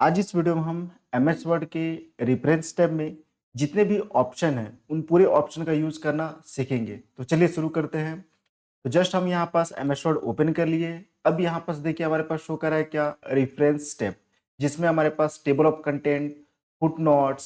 आज इस वीडियो में हम एमएस वर्ड के रेफरेंस टैब में जितने भी ऑप्शन हैं उन पूरे ऑप्शन का यूज करना सीखेंगे। तो चलिए शुरू करते हैं। तो जस्ट हम यहाँ पास एमएस वर्ड ओपन कर लिए। अब यहाँ पास देखिए हमारे पास शो कर रहा है क्या, रेफरेंस टैब, जिसमें हमारे पास table of content, footnotes,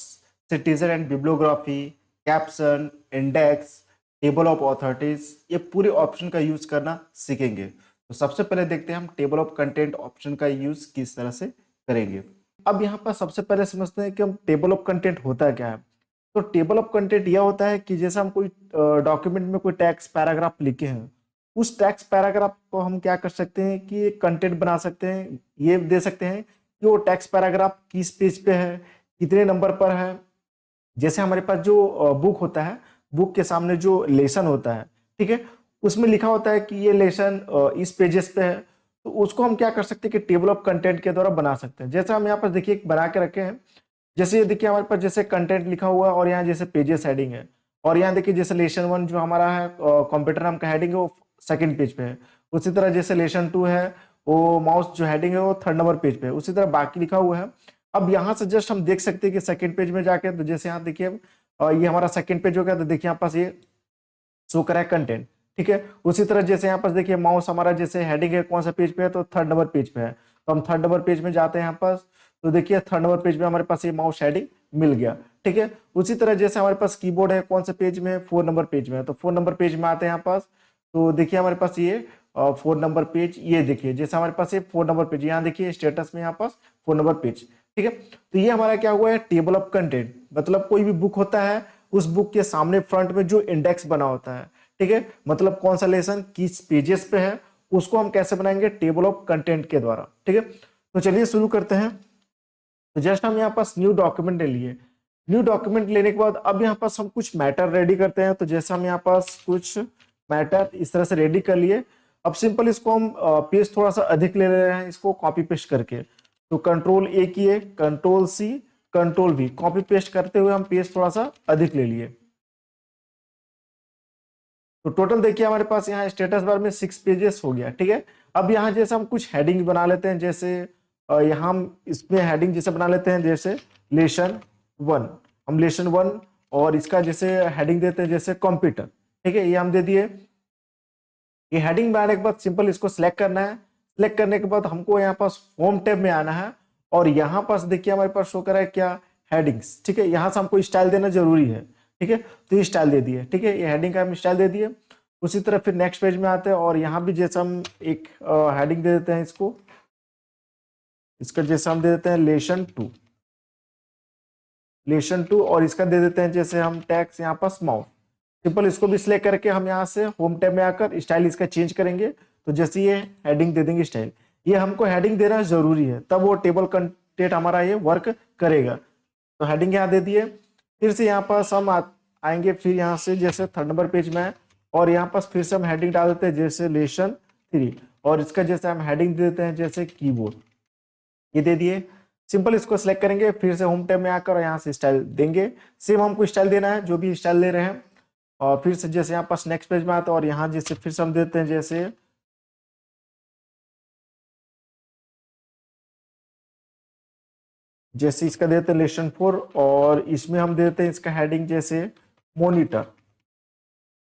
citation and bibliography, caption, index, table of authorities, ये पूरे ऑप्शन का यूज करना सीखेंगे। तो सबसे पहले देखते हैं हम टेबल ऑफ कंटेंट ऑप्शन का यूज किस तरह से करेंगे। अब यहाँ पर सबसे पहले समझते हैं कि हम टेबल ऑफ कंटेंट होता क्या है। तो टेबल ऑफ कंटेंट यह होता है कि जैसे हम कोई डॉक्यूमेंट में कोई टेक्स्ट पैराग्राफ लिखे हैं, उस टेक्स्ट पैराग्राफ को हम क्या कर सकते हैं कि एक कंटेंट बना सकते हैं। ये दे सकते हैं कि वो टेक्स्ट पैराग्राफ किस पेज पे है, कितने नंबर पर है। जैसे हमारे पास जो बुक होता है, बुक के सामने जो लेसन होता है, ठीक है, उसमें लिखा होता है कि ये लेसन इस पेजेस पे है। तो उसको हम क्या कर सकते हैं कि टेबल ऑफ कंटेंट के द्वारा बना सकते हैं। जैसे हम यहाँ पर देखिए बना के रखे हैं। जैसे ये देखिए हमारे पास जैसे कंटेंट लिखा हुआ है और यहाँ जैसे पेजेस हेडिंग है। और यहाँ देखिए जैसे लेसन 1 जो हमारा है कंप्यूटर नाम का हेडिंग है, वो सेकंड पेज पे है। उसी तरह जैसे लेसन 2 है, वो माउस जो हेडिंग है वो थर्ड नंबर पेज पे है। उसी तरह बाकी लिखा हुआ है। अब यहाँ से जस्ट हम देख सकते हैं कि सेकंड पेज में जाके, तो जैसे यहाँ देखिए ये हमारा सेकंड पेज हो गया। तो देखिए यहाँ पास ये शो करा है कंटेंट, ठीक है। उसी तरह जैसे यहाँ पास देखिए माउस हमारा जैसे हेडिंग है कौन सा पेज पे है, तो थर्ड नंबर पेज पे है। तो हम थर्ड नंबर पेज में जाते हैं यहाँ पास। तो देखिए थर्ड नंबर पेज में हमारे पास ये माउस हेडिंग मिल गया, ठीक है। उसी तरह जैसे हमारे पास कीबोर्ड है कौन से पेज में है, 4 नंबर पेज में है। तो 4 नंबर पेज में आते हैं यहाँ पास। तो देखिए हमारे पास ये 4 नंबर पेज, ये देखिए जैसे हमारे पास ये 4 नंबर पेज, यहाँ देखिए स्टेटस में यहाँ पास 4 नंबर पेज, ठीक है। तो ये हमारा क्या हुआ है, टेबल ऑफ कंटेंट। मतलब कोई भी बुक होता है, उस बुक के सामने फ्रंट में जो इंडेक्स बना होता है, ठीक है, मतलब कौन सा लेसन किस पेजेस पे है, उसको हम कैसे बनाएंगे, टेबल ऑफ कंटेंट के द्वारा, ठीक है। तो चलिए शुरू करते हैं। तो जस्ट हम यहाँ पास न्यू डॉक्यूमेंट ले लिए। न्यू डॉक्यूमेंट लेने के बाद अब यहाँ पास हम कुछ मैटर रेडी करते हैं। तो जैसे हम यहाँ पास कुछ मैटर इस तरह से रेडी कर लिए। अब सिंपल इसको हम पेज थोड़ा सा अधिक ले रहे हैं, इसको कॉपी पेस्ट करके। तो कंट्रोल ए किए, control C, control V, copy paste करते हुए हम पेज थोड़ा सा अधिक ले लिए। तो टोटल देखिए हमारे पास यहाँ स्टेटस बार में 6 पेजेस हो गया, ठीक है। अब यहाँ जैसे हम कुछ हेडिंग बना लेते हैं। जैसे यहाँ हम इसमें हेडिंग जैसे बना लेते हैं, जैसे लेसन 1, हम लेसन 1 और इसका जैसे हेडिंग देते हैं जैसे कंप्यूटर, ठीक है, ये हम दे दिए। ये हेडिंग बनाने के बाद सिंपल इसको सिलेक्ट करना है। सिलेक्ट करने के बाद हमको यहाँ पास होम टैब में आना है। और यहाँ पास देखिए हमारे पास शो करा है क्या, हेडिंग्स, ठीक है। यहाँ से हमको स्टाइल देना जरूरी है, ठीक है। तो ये स्टाइल दे दिए, ठीक है, ये हेडिंग का हम स्टाइल दे दिए। उसी तरह फिर नेक्स्ट पेज में आते हैं और यहाँ भी जैसे हम एक हेडिंग दे देते हैं इसको, इसका जैसे हम दे देते हैं लेसन 2, लेसन 2, और इसका दे देते हैं जैसे हम टैक्स यहाँ पास माउस। सिंपल इसको भी सिलेक्ट करके हम यहाँ से होम टैब में आकर स्टाइल इसका चेंज करेंगे। तो जैसे ये हेडिंग दे देंगे स्टाइल, ये हमको हेडिंग देना जरूरी है, तब वो टेबल कंटेंट हमारा ये वर्क करेगा। तो हेडिंग यहाँ दे दिए। फिर से यहाँ पास हम आएंगे, फिर यहाँ से जैसे थर्ड नंबर पेज में है और यहाँ पास फिर से हम हेडिंग डाल देते हैं जैसे लेसन 3, और इसका जैसे हम हेडिंग दे देते हैं जैसे कीबोर्ड, ये दे दिए। सिंपल इसको सिलेक्ट करेंगे, फिर से होम टैब में आकर और यहाँ से स्टाइल देंगे। सेम हमको स्टाइल देना है जो भी स्टाइल दे रहे हैं। और फिर से जैसे यहाँ पास नेक्स्ट पेज में आता है और यहाँ जैसे फिर से हम देते हैं जैसे जैसे इसका देते हैं लेसन 4, और इसमें हम देते हैं इसका हेडिंग जैसे मॉनिटर,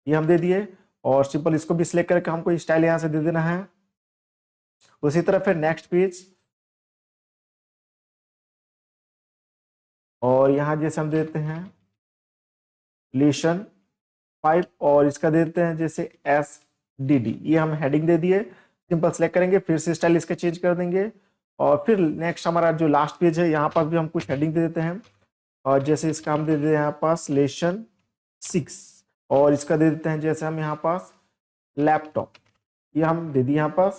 ये हम दे दिए। और सिंपल इसको भी सिलेक्ट करके हमको स्टाइल यहाँ से दे देना है। उसी तरह फिर नेक्स्ट पेज, और यहाँ जैसे हम देते हैं लेसन 5, और इसका देते हैं जैसे SDD, ये हम हेडिंग दे दिए। सिंपल सेलेक्ट करेंगे, फिर से स्टाइल इसका चेंज कर देंगे। और फिर नेक्स्ट हमारा जो लास्ट पेज है, यहाँ पास भी हम कुछ हेडिंग दे देते हैं। और जैसे इसका हम दे देते हैं यहाँ पास लेसन 6, और इसका दे देते हैं जैसे हम यहाँ पास लैपटॉप, ये हम दे दिए यहाँ पास।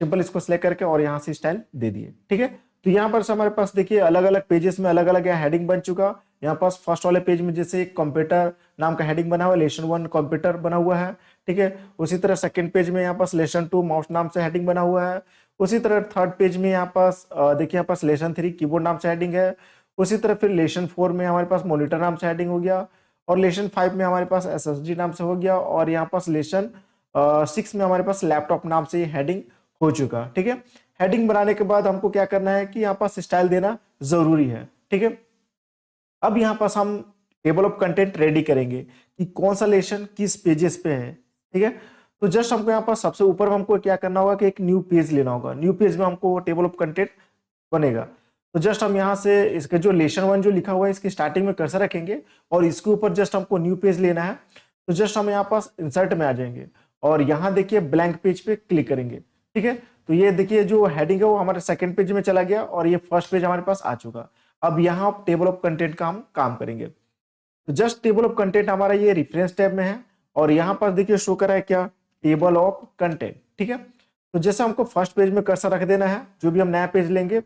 सिंपल इसको सिलेक्ट करके और यहाँ से स्टाइल दे दिए, ठीक है। तो यहाँ पर से हमारे पास देखिए अलग अलग पेजेस में अलग अलग यहाँ हेडिंग बन चुका। यहाँ पास फर्स्ट वाले पेज में जैसे कंप्यूटर नाम का हेडिंग बना हुआ है, लेसन 1 कंप्यूटर बना हुआ है, ठीक है। उसी तरह सेकंड पेज में यहाँ पास लेसन 2 माउस नाम से हेडिंग बना हुआ है। उसी तरह थर्ड पेज में यहाँ पास देखिए यहाँ पास लेसन 3 कीबोर्ड नाम से हेडिंग है। उसी तरह फिर लेसन 4 में हमारे पास मॉनिटर नाम से हेडिंग हो गया। और लेसन 5 में हमारे पास SSD नाम से हो गया। और यहाँ पास लेसन 6 में हमारे पास लैपटॉप नाम से हेडिंग हो चुका, ठीक है। हेडिंग बनाने के बाद हमको क्या करना है कि यहाँ पास स्टाइल देना जरूरी है, ठीक है। अब यहाँ पास हम टेबल ऑफ कंटेंट रेडी करेंगे कि कौन सा लेसन किस पेजेस पे है, ठीक है। तो जस्ट हमको यहाँ पास सबसे ऊपर में हमको क्या करना होगा कि एक न्यू पेज लेना होगा, न्यू पेज में हमको टेबल ऑफ कंटेंट बनेगा। तो जस्ट हम यहाँ से इसके जो लेसन 1 जो लिखा हुआ है इसकी स्टार्टिंग में कर्सर रखेंगे और इसके ऊपर जस्ट हमको न्यू पेज लेना है। तो जस्ट हम यहाँ पास इंसर्ट में आ जाएंगे और यहाँ देखिए ब्लैंक पेज पे क्लिक करेंगे, ठीक है। तो ये देखिए जो हेडिंग है वो हमारे सेकंड पेज में चला गया और ये फर्स्ट पेज हमारे पास आ चुका। अब यहाँ टेबल ऑफ कंटेंट का हम काम करेंगे। तो जस्ट टेबल ऑफ कंटेंट हमारा ये रेफरेंस टैब में है और यहाँ पर देखिए शो कर रहा है क्या, टेबल ऑफ कंटेंट, ठीक है। तो जैसे हमको फर्स्ट पेज में कर्सर रख देना है, जो भी हम नया पेज लेंगे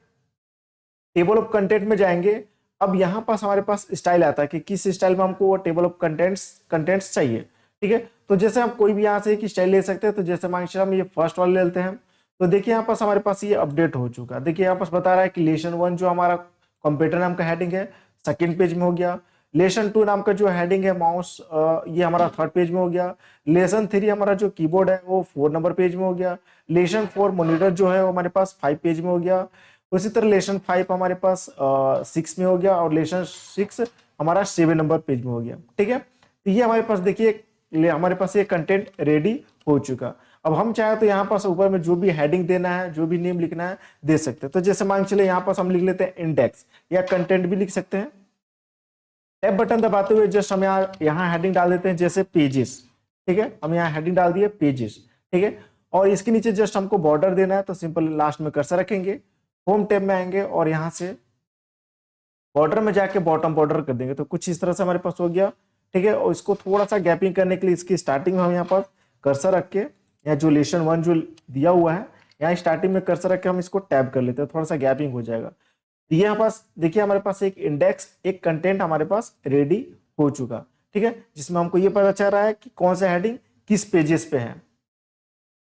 टेबल ऑफ कंटेंट में जाएंगे। अब यहाँ पास हमारे पास स्टाइल आता है कि किस स्टाइल में हमको टेबल ऑफ कंटेंट्स चाहिए, ठीक है। तो जैसे हम कोई भी यहाँ से एक स्टाइल ले सकते हैं। तो जैसे मान लीजिए हम ये फर्स्ट वाले लेते हैं। तो देखिए यहाँ पास हमारे पास ये अपडेट हो चुका। देखिए यहाँ पास बता रहा है कि लेसन 1 जो हमारा कंप्यूटर नाम का हेडिंग है सेकंड पेज में हो गया। लेसन 2 नाम का जो हेडिंग है माउस ये हमारा थर्ड पेज में हो गया। लेसन 3 हमारा जो कीबोर्ड है वो 4 नंबर पेज में हो गया। लेसन 4 मॉनिटर जो है वो हमारे पास 5 पेज में हो गया। उसी तरह लेसन 5 हमारे पास 6 में हो गया और लेसन 6 हमारा 7 नंबर पेज में हो गया, ठीक है। तो ये हमारे पास देखिए हमारे पास ये कंटेंट रेडी हो चुका। अब हम चाहे तो यहाँ पास ऊपर में जो भी हेडिंग देना है, जो भी नेम लिखना है दे सकते हैं। तो जैसे मान चले यहाँ पास हम लिख लेते हैं इंडेक्स या कंटेंट भी लिख सकते हैं। टैब बटन दबाते हुए जस्ट हम यहाँ हेडिंग डाल देते हैं जैसे पेजेस, ठीक है। हम यहाँ हेडिंग डाल दिए पेजेस, ठीक है। और इसके नीचे जस्ट हमको बॉर्डर देना है तो सिंपल लास्ट में कर्सर रखेंगे, होम टैब में आएंगे और यहाँ से बॉर्डर में जाके बॉटम बॉर्डर कर देंगे। तो कुछ इस तरह से हमारे पास हो गया, ठीक है। और इसको थोड़ा सा गैपिंग करने के लिए इसकी स्टार्टिंग में हम यहाँ पर कर्सर रख के या जो लेसन 1 जो दिया हुआ है यहाँ स्टार्टिंग में कर्सर रख के हम इसको टैब कर लेते हैं, थोड़ा सा गैपिंग हो जाएगा। तो ये यहाँ पास देखिए हमारे पास एक इंडेक्स एक कंटेंट हमारे पास रेडी हो चुका, ठीक है। जिसमें हमको ये पता चल रहा है कि कौन सा हेडिंग किस पेजेस पे है।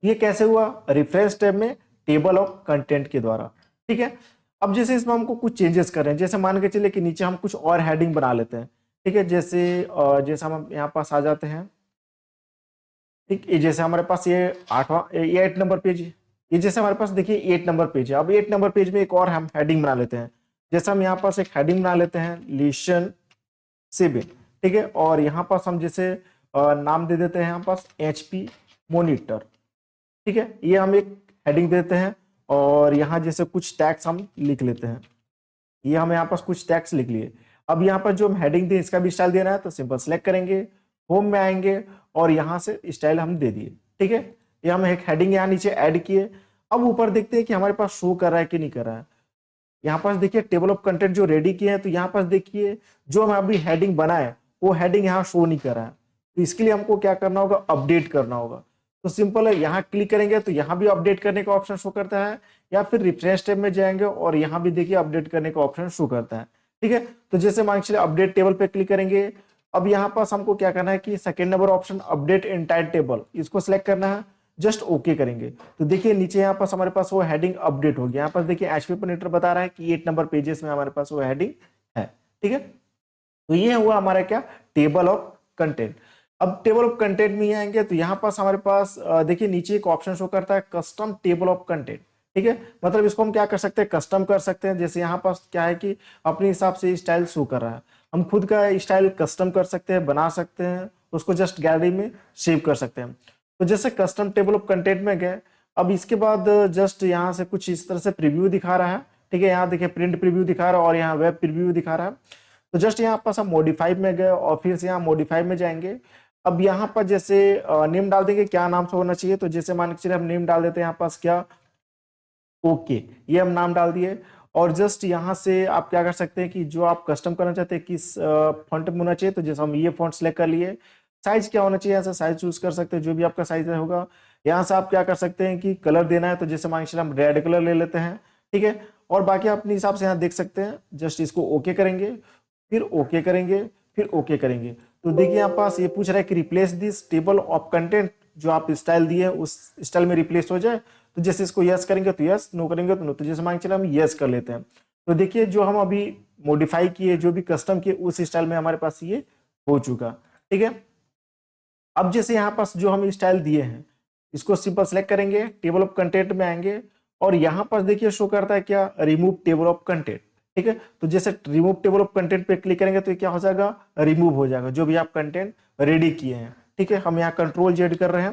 ये कैसे हुआ, रेफरेंस टैब में टेबल ऑफ कंटेंट के द्वारा, ठीक है। अब जैसे इसमें हमको कुछ चेंजेस कर रहे हैं, जैसे मान के चले कि नीचे हम कुछ और हेडिंग बना लेते हैं, ठीक है। जैसे हम यहाँ पास आ जाते हैं, ठीक। ये जैसे हमारे पास ये 8 नंबर पेज, ये जैसे हमारे पास देखिए 8 नंबर पेज है। अब 8 नंबर पेज में एक और हम हेडिंग बना लेते हैं। जैसे हम यहाँ पास एक हेडिंग बना लेते हैं लेसन 7, ठीक है। और यहाँ पास हम जैसे नाम दे देते हैं यहाँ पास HP मॉनिटर, ठीक है। ये हम एक हेडिंग देते हैं और यहाँ जैसे कुछ टैग्स हम लिख लेते हैं। ये हम यहाँ पास कुछ टैग्स लिख लिए। अब यहाँ पर जो हम हेडिंग दें इसका भी स्टाइल देना है तो सिंपल सेलेक्ट करेंगे, होम में आएंगे और यहाँ से स्टाइल हम दे दिए, ठीक है। ये हम एक हेडिंग यहाँ नीचे ऐड किए। अब ऊपर देखते हैं कि हमारे पास शो कर रहा है कि नहीं कर रहा है। यहाँ पास देखिए टेबल ऑफ कंटेंट जो रेडी किए हैं तो यहाँ पास देखिए जो हम अभी हेडिंग बनाए वो हेडिंग यहाँ शो नहीं कर रहा है। तो इसके लिए हमको क्या करना होगा, अपडेट करना होगा। तो सिंपल है, यहाँ क्लिक करेंगे तो यहाँ भी अपडेट करने का ऑप्शन शो करता है, या फिर रिफ्रेश टैब में जाएंगे और यहाँ भी देखिए अपडेट करने का ऑप्शन शो करता है, ठीक है। तो जैसे मान चलिए अपडेट टेबल पे क्लिक करेंगे। अब यहाँ पास हमको क्या करना है कि second number option update entire table, इसको सिलेक्ट करना है, जस्ट ओके करेंगे। तो देखिए नीचे यहाँ पास हमारे पास वो हेडिंग अपडेट हो गया। यहाँ पास देखिए HP मॉनिटर बता रहा है कि 8 नंबर पेजेस में हमारे पास वो हेडिंग है, ठीक है। तो ये हुआ हमारा क्या, टेबल ऑफ कंटेंट। अब टेबल ऑफ कंटेंट में आएंगे तो यहाँ पास हमारे पास देखिए नीचे एक ऑप्शन शो करता है कस्टम टेबल ऑफ कंटेंट, ठीक है। मतलब इसको हम क्या कर सकते हैं, कस्टम कर सकते हैं। जैसे यहाँ पास क्या है कि अपने हिसाब से स्टाइल शो कर रहा है, हम खुद का स्टाइल कस्टम कर सकते हैं, बना सकते हैं, उसको जस्ट गैलरी में सेव कर सकते हैं। तो जैसे कस्टम टेबल ऑफ कंटेंट में गए। अब इसके बाद जस्ट यहाँ से कुछ इस तरह से प्रीव्यू दिखा रहा है, ठीक है। यहाँ देखिए प्रिंट प्रीव्यू दिखा रहा है और यहाँ वेब प्रीव्यू दिखा रहा है। तो जस्ट यहाँ पास हम मॉडिफाई में गए और फिर से यहाँ मॉडिफाई में जाएंगे। अब यहाँ पर जैसे नेम डाल देंगे, क्या नाम से होना चाहिए। तो जैसे मान के चलिए हम नेम डाल देते हैं यहाँ पास क्या, ओके, ये हम नाम डाल दिए। और जस्ट यहाँ से आप क्या कर सकते हैं कि जो आप कस्टम करना चाहते हैं किस फॉन्ट में होना चाहिए। तो जैसे हम ये फॉन्ट सेलेक्ट कर लिए। साइज क्या होना चाहिए, यहाँ से साइज चूज कर सकते हैं, जो भी आपका साइज होगा। यहाँ से आप क्या कर सकते हैं कि कलर देना है तो जैसे मान के चलिए हम रेड कलर ले लेते हैं, ठीक है। और बाकी अपने हिसाब से यहाँ देख सकते हैं। जस्ट इसको ओके करेंगे, फिर ओके करेंगे, फिर ओके करेंगे। तो देखिए यहाँ पास ये पूछ रहा है कि replace this table of content, जो आप स्टाइल दिए है उस स्टाइल में रिप्लेस हो जाए। तो जैसे इसको यस करेंगे तो यस, नो करेंगे तो नो। तो जैसे मान के चलिए हम यस कर लेते हैं। तो देखिए जो हम अभी मॉडिफाई किए, जो भी कस्टम किए, उस स्टाइल में हमारे पास ये हो चुका, ठीक है। अब जैसे यहाँ पास जो हम स्टाइल दिए हैं इसको सिंपल सेलेक्ट करेंगे, टेबल ऑफ कंटेंट में आएंगे और यहाँ पर देखिए शो करता है क्या, रिमूव टेबल ऑफ कंटेंट। ठीक है, तो जैसे रिमूव टेबल ऑफ कंटेंट पे क्लिक करेंगे तो ये क्या हो जाएगा, रिमूव हो जाएगा जो भी आप कंटेंट रेडी किए हैं। ठीक है, हम यहाँ कंट्रोल जेड कर रहे हैं।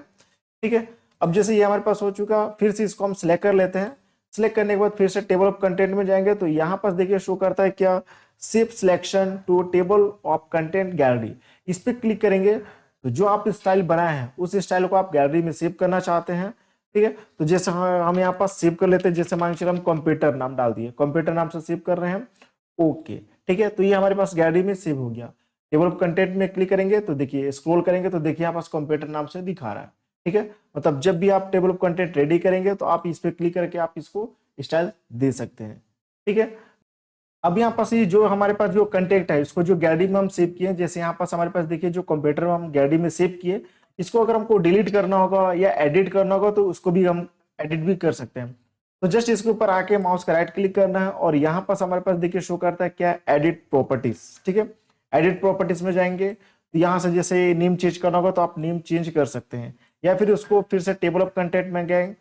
ठीक है, अब जैसे ये हमारे पास हो चुका, फिर से इसको हम सिलेक्ट कर लेते हैं। सिलेक्ट करने के बाद फिर से टेबल ऑफ कंटेंट में जाएंगे तो यहाँ पर देखिए शो करता है क्या, shift selection to table of content gallery. इस पे क्लिक करेंगे तो जो आप स्टाइल बनाए हैं उस स्टाइल को आप गैलरी में सेव करना चाहते हैं। ठीक है, तो जैसे हम यहाँ पर सेव कर लेते हैं, जैसे मान के हम कंप्यूटर नाम डाल दिए, कंप्यूटर नाम से सेव कर रहे हैं। ओके, ठीक है, तो ये हमारे पास गैलरी में सेव हो गया। टेबल ऑफ कंटेंट में क्लिक करेंगे तो देखिए, स्क्रॉल करेंगे तो देखिए यहाँ पास कंप्यूटर नाम से दिखा रहा है। ठीक है, मतलब जब भी आप टेबल ऑफ कंटेंट रेडी करेंगे तो आप इस पे क्लिक करके आप इसको स्टाइल दे सकते हैं। ठीक है, अब यहाँ पास ये जो हमारे पास जो कंटेंट है इसको जो गैलरी में हम सेव किए, जैसे यहाँ पास हमारे पास देखिए जो कंप्यूटर में हम गैलरी में सेव किए, इसको अगर हमको डिलीट करना होगा या एडिट करना होगा तो उसको भी हम एडिट भी कर सकते हैं। तो जस्ट इसके ऊपर आके माउस का राइट क्लिक करना है और यहाँ पास हमारे पास देखिए शो करता है क्या, एडिट प्रॉपर्टीज। ठीक है, एडिट प्रॉपर्टीज में जाएंगे तो यहाँ से जैसे नेम चेंज करना होगा तो आप नेम चेंज कर सकते हैं, या फिर उसको फिर से टेबल ऑफ कंटेंट में गए,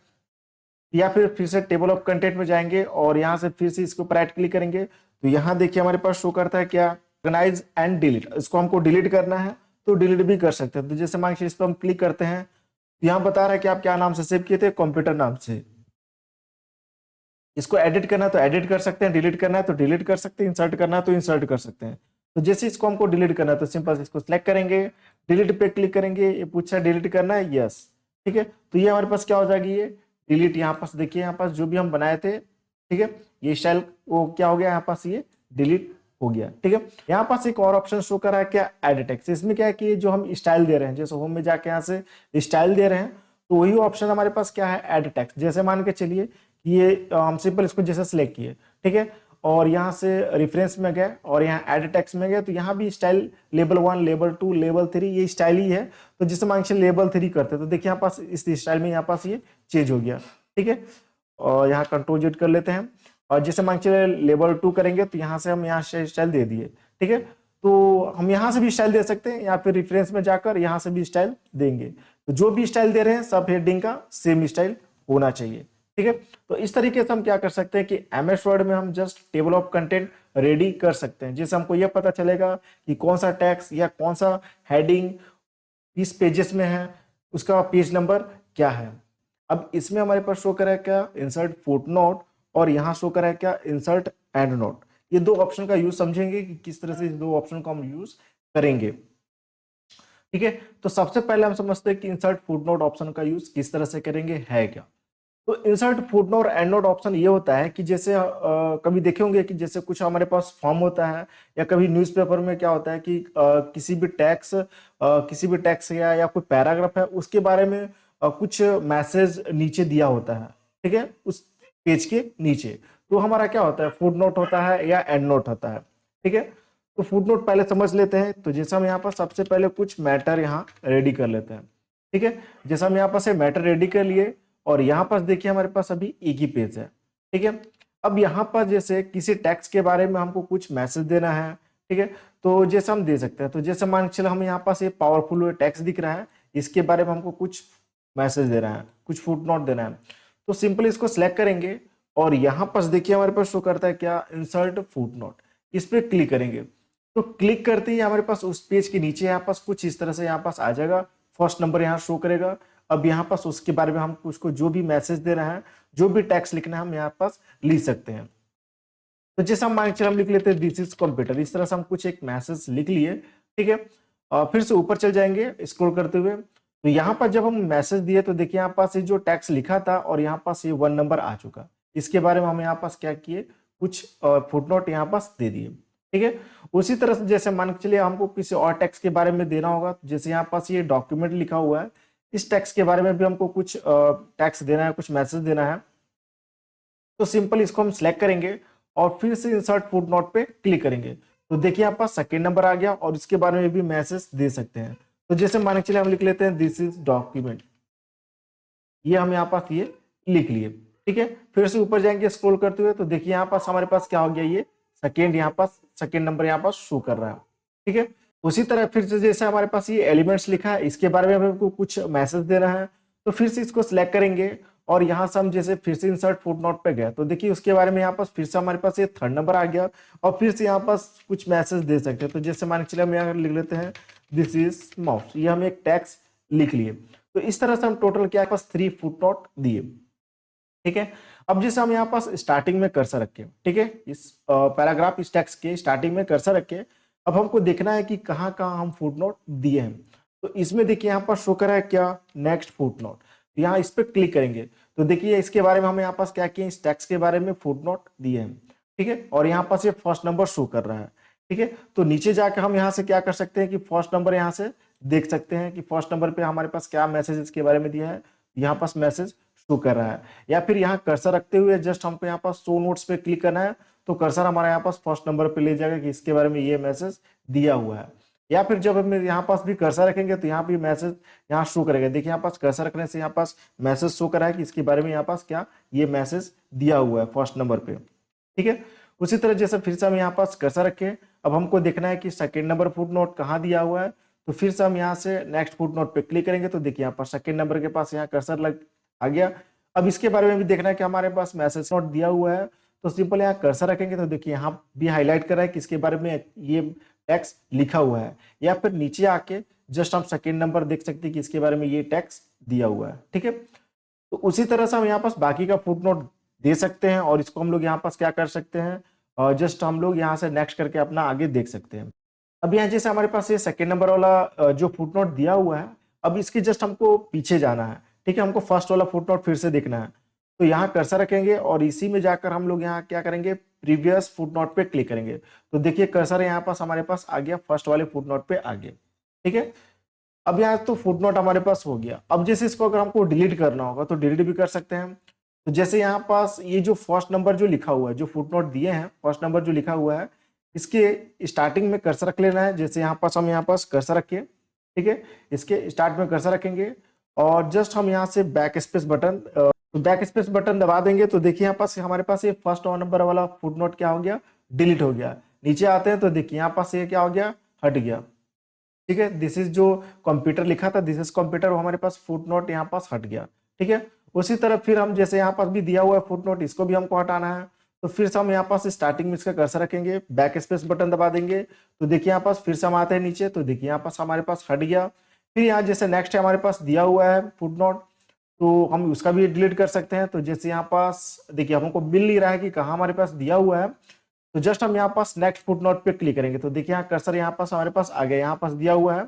या फिर से टेबल ऑफ कंटेंट में जाएंगे और यहाँ से फिर से इसके ऊपर राइट क्लिक करेंगे तो यहाँ देखिए हमारे पास शो करता है क्या, ऑर्गेनाइज एंड डिलीट। इसको हमको डिलीट करना है तो डिलीट भी कर सकते हैं। तो जैसे मान इस पर हम क्लिक करते हैं तो यहाँ बता रहा है कि आप क्या नाम से सेव किए थे, कंप्यूटर नाम से। इसको एडिट करना है तो एडिट कर सकते हैं, डिलीट करना है तो डिलीट कर सकते हैं, इंसर्ट करना है तो इंसर्ट कर सकते हैं। तो जैसे इसको हमको डिलीट करना है तो सिंपल इसको सिलेक्ट करेंगे, डिलीट पे क्लिक करेंगे, ये पूछा डिलीट करना है, यस। ठीक है, तो ये हमारे पास क्या हो जाएगी, ये डिलीट। यहाँ पास देखिए, यहाँ पास जो भी हम बनाए थे, ठीक है, ये स्टाइल वो क्या हो गया, यहाँ पास ये डिलीट हो गया। ठीक है, यहाँ पास एक और ऑप्शन शो कर रहा है क्या, एड टेक्स्ट। इसमें क्या है कि जो हम स्टाइल दे रहे हैं, जैसे होम में जाके यहाँ से स्टाइल दे रहे हैं तो वही ऑप्शन हमारे पास क्या है, एड टेक्स्ट। जैसे मान के चलिए ये हम सिंपल इसको जैसे सिलेक्ट किए, ठीक है, और यहाँ से रेफरेंस में गए और यहाँ एड टेक्स्ट में गए तो यहाँ भी स्टाइल लेवल 1, लेवल 2, लेवल 3 ये स्टाइल ही है। तो जैसे मान के लेवल 3 करते तो देखिए यहाँ पास इस स्टाइल में यहाँ पास ये चेंज हो गया। ठीक है, और यहाँ कंट्रोल जेड कर लेते हैं और जैसे मान के लेवल 2 करेंगे तो यहाँ से हम यहाँ से स्टाइल दे दिए। ठीक है, तो हम यहाँ से भी स्टाइल दे सकते हैं या फिर रेफरेंस में जाकर यहाँ से भी स्टाइल देंगे। तो जो भी स्टाइल दे रहे हैं सब हेडिंग का सेम स्टाइल होना चाहिए। ठीक है, तो इस तरीके से हम क्या कर सकते हैं कि एमएस वर्ड में हम just table of content ready कर सकते हैं, जिससे हमको यह पता चलेगा कि कौन सा टैक्स या कौन सा हेडिंग किस पेजेस में है, उसका पेज नंबर क्या है। अब इसमें हमारे पास शो करा है क्या, इंसर्ट फुटनोट, और यहाँ शो करा है क्या, इंसर्ट एंड नोट। ये दो ऑप्शन का यूज समझेंगे कि किस तरह से इस दो ऑप्शन को हम यूज करेंगे। ठीक है, तो सबसे पहले हम समझते हैं कि इंसर्ट फुटनोट ऑप्शन का यूज किस तरह से करेंगे, है क्या। तो इंसर्ट फुटनोट और एंड नोट ऑप्शन ये होता है कि जैसे कभी देखे होंगे कि जैसे कुछ हमारे पास फॉर्म होता है या कभी न्यूज़पेपर में क्या होता है कि किसी भी टैक्स या कोई पैराग्राफ है उसके बारे में कुछ मैसेज नीचे दिया होता है। ठीक है, उस पेज के नीचे तो हमारा क्या होता है, फुटनोट होता है या एंड नोट होता है। ठीक है, तो फुटनोट पहले समझ लेते हैं। तो जैसे हम यहाँ पर सबसे पहले कुछ मैटर यहाँ रेडी कर लेते हैं। ठीक है, जैसे हम यहाँ पर से मैटर रेडी कर लिए और यहाँ पर देखिए हमारे पास अभी एक ही पेज है। ठीक है, अब यहाँ पर जैसे किसी टैक्स के बारे में हमको कुछ मैसेज देना है। ठीक है, तो जैसे हम दे सकते हैं, तो जैसे मान चलो हम यहाँ पास ये पावरफुल टैक्स दिख रहा है, इसके बारे में हमको कुछ मैसेज देना है, कुछ फुटनोट देना है। तो सिंपली इसको सिलेक्ट करेंगे और यहाँ पास देखिए हमारे पास शो करता है क्या, इंसर्ट फुटनोट। इस पर क्लिक करेंगे तो क्लिक करते ही हमारे पास उस पेज के नीचे यहाँ पास कुछ इस तरह से यहाँ पास आ जाएगा, फर्स्ट नंबर यहाँ शो करेगा। अब यहाँ पास उसके बारे में हम उसको जो भी मैसेज दे रहे हैं, जो भी टैक्स लिखना है, हम यहाँ पास लिख सकते हैं। तो जैसे हम मान के हम लिख लेते हैं दिस इज कंप्यूटर, इस तरह से हम कुछ एक मैसेज लिख लिए। ठीक है, और फिर से ऊपर चल जाएंगे स्क्रॉल करते हुए, तो यहाँ पर जब हम मैसेज दिए तो देखिए यहाँ पास ये जो टैक्स लिखा था और यहाँ पास ये 1 नंबर आ चुका। इसके बारे में हम यहाँ पास क्या किए, कुछ फुटनोट यहाँ पास दे दिए। ठीक है, उसी तरह से जैसे मान के चलिए हमको किसी और टैक्स के बारे में देना होगा, जैसे यहाँ पास ये डॉक्यूमेंट लिखा हुआ है, इस टैक्स के बारे में भी हमको कुछ टैक्स देना है, कुछ मैसेज देना है। तो सिंपल इसको हम सिलेक्ट करेंगे और फिर से इंसर्ट फुटनोट पे क्लिक करेंगे तो देखिए यहाँ पास सेकेंड नंबर आ गया और इसके बारे में भी मैसेज दे सकते हैं। तो जैसे मान के चलिए हम लिख लेते हैं दिस इज डॉक्यूमेंट, ये हम यहाँ पास ये लिख लिए। ठीक है, फिर से ऊपर जाएंगे स्क्रॉल करते हुए तो देखिए यहाँ पास हमारे पास क्या हो गया, ये सेकेंड नंबर यहाँ पास शो कर रहा है। ठीक है, उसी तरह फिर से जैसे हमारे पास ये एलिमेंट्स लिखा है, इसके बारे में हमको कुछ मैसेज देना है, तो फिर से इसको सिलेक्ट करेंगे और यहाँ से हम जैसे फिर से इंसर्ट फुटनोट पे गए तो देखिए उसके बारे में यहाँ पास फिर से हमारे पास ये थर्ड नंबर आ गया और फिर से यहाँ पास कुछ मैसेज दे सकते हैं। तो जैसे मान के चलिए हम यहाँ लिख लेते हैं दिस इज माउस, ये हम एक टैक्स लिख लिए। तो इस तरह से हम टोटल क्या पास 3 फुटनोट दिए। ठीक है, अब जैसे हम यहाँ पास स्टार्टिंग में कर्सर रखे, ठीक है, इस पैराग्राफ इस टेक्स्ट के स्टार्टिंग में कर्सर रखे। अब हमको देखना है कि कहाँ कहाँ हम फुटनोट दिए हैं। तो इसमें देखिए यहाँ पर शो कर रहा है क्या, नेक्स्ट फुटनोट। तो यहाँ इस पर क्लिक करेंगे तो देखिए इसके बारे में हम यहाँ पास क्या किए, इस टेक्स्ट के बारे में फुटनोट दिए हैं। ठीक है, और यहाँ पास ये फर्स्ट नंबर शो कर रहा है। ठीक है, तो नीचे जाकर हम यहाँ से क्या कर सकते हैं कि फर्स्ट नंबर यहाँ से देख सकते हैं कि फर्स्ट नंबर पे हमारे पास क्या मैसेज इसके बारे में दिया है, यहाँ पास मैसेज शो कर रहा है। या फिर यहाँ कर्सर रखते हुए जस्ट हमको यहाँ पास शो नोट्स पे क्लिक करना है तो कर्सर हमारा यहाँ पास फर्स्ट नंबर पे ले जाएगा कि इसके बारे में ये मैसेज दिया हुआ है। या फिर जब हम यहाँ पास भी कर्सर रखेंगे तो यहाँ भी मैसेज यहाँ शो करेगा। देखिए यहाँ पास कर्सर रखने से यहाँ पास मैसेज शो करा है कि इसके बारे में यहाँ पास क्या ये मैसेज दिया हुआ है फर्स्ट नंबर पे। ठीक है, उसी तरह जैसे फिर से हम यहाँ पास कर्सर रखे, अब हमको देखना है कि सेकेंड नंबर फुटनोट कहाँ दिया हुआ है। तो फिर से हम यहाँ से नेक्स्ट फुटनोट पे क्लिक करेंगे तो देखिए यहाँ पर सेकेंड नंबर के पास यहाँ कर्सर लग आ गया। अब इसके बारे में भी देखना है कि हमारे पास मैसेज नोट दिया हुआ है तो सिंपल यहाँ कर्सर रखेंगे तो देखिए यहाँ भी हाईलाइट कर रहा है कि इसके बारे में ये टेक्स्ट लिखा हुआ है। या फिर नीचे आके जस्ट हम सेकेंड नंबर देख सकते हैं कि इसके बारे में ये टेक्स्ट दिया हुआ है। ठीक है, तो उसी तरह से हम यहाँ पास बाकी का फुटनोट दे सकते हैं और इसको हम लोग यहाँ पास क्या कर सकते हैं, और जस्ट हम लोग यहाँ से नेक्स्ट करके अपना आगे देख सकते हैं। अब यहाँ जैसे हमारे पास ये सेकेंड नंबर वाला जो फुटनोट दिया हुआ है, अब इसके जस्ट हमको पीछे जाना है। ठीक है, हमको फर्स्ट वाला फुटनोट फिर से देखना है तो यहाँ कर्सर रखेंगे और इसी में जाकर हम लोग यहाँ क्या करेंगे, प्रीवियस फुटनोट पे क्लिक करेंगे तो देखिए कर्सर यहाँ पास हमारे पास आ गया, फर्स्ट वाले फुटनोट पे आ गया। ठीक है, अब यहाँ तो फुटनोट हमारे पास हो गया। अब जैसे इसको अगर हमको डिलीट करना होगा तो डिलीट भी कर सकते हैं। तो जैसे यहाँ पास ये जो फर्स्ट नंबर जो लिखा हुआ है, जो फुटनोट दिए हैं फर्स्ट नंबर जो लिखा हुआ है, इसके स्टार्टिंग में कर्सर रख लेना है। जैसे यहाँ पास हम यहाँ पास कर्सर रखिए, ठीक है, इसके स्टार्ट में कर्सर रखेंगे और जस्ट हम यहाँ से बैक स्पेस बटन दबा देंगे तो देखिए यहाँ पास हमारे पास ये फर्स्ट नंबर वाला फुटनोट क्या हो गया, डिलीट हो गया। नीचे आते हैं तो देखिए यहाँ पास ये क्या हो गया, हट गया। ठीक है, दिस इज जो कंप्यूटर लिखा था, दिस इज कंप्यूटर, वो हमारे पास फुटनोट यहाँ पास हट गया। ठीक है, उसी तरह फिर हम जैसे यहाँ पास भी दिया हुआ है फुटनोट, इसको भी हमको हटाना है तो फिर से हम यहाँ पास स्टार्टिंग में इसका कर्सर रखेंगे, बैक स्पेस बटन दबा देंगे तो देखिए यहाँ पास फिर से हम आते हैं नीचे तो देखिए यहाँ पास हमारे पास हट गया। फिर यहाँ जैसे नेक्स्ट हमारे पास दिया हुआ है फुटनोट तो हम उसका भी डिलीट कर सकते हैं। तो जैसे यहाँ पास देखिए हमको मिल नहीं रहा है कि कहाँ हमारे पास दिया हुआ है तो जस्ट हम यहाँ पास नेक्स्ट फुटनोट पे क्लिक करेंगे तो देखिए यहाँ कर्सर यहाँ पास हमारे पास आ गया, यहाँ पास दिया हुआ है।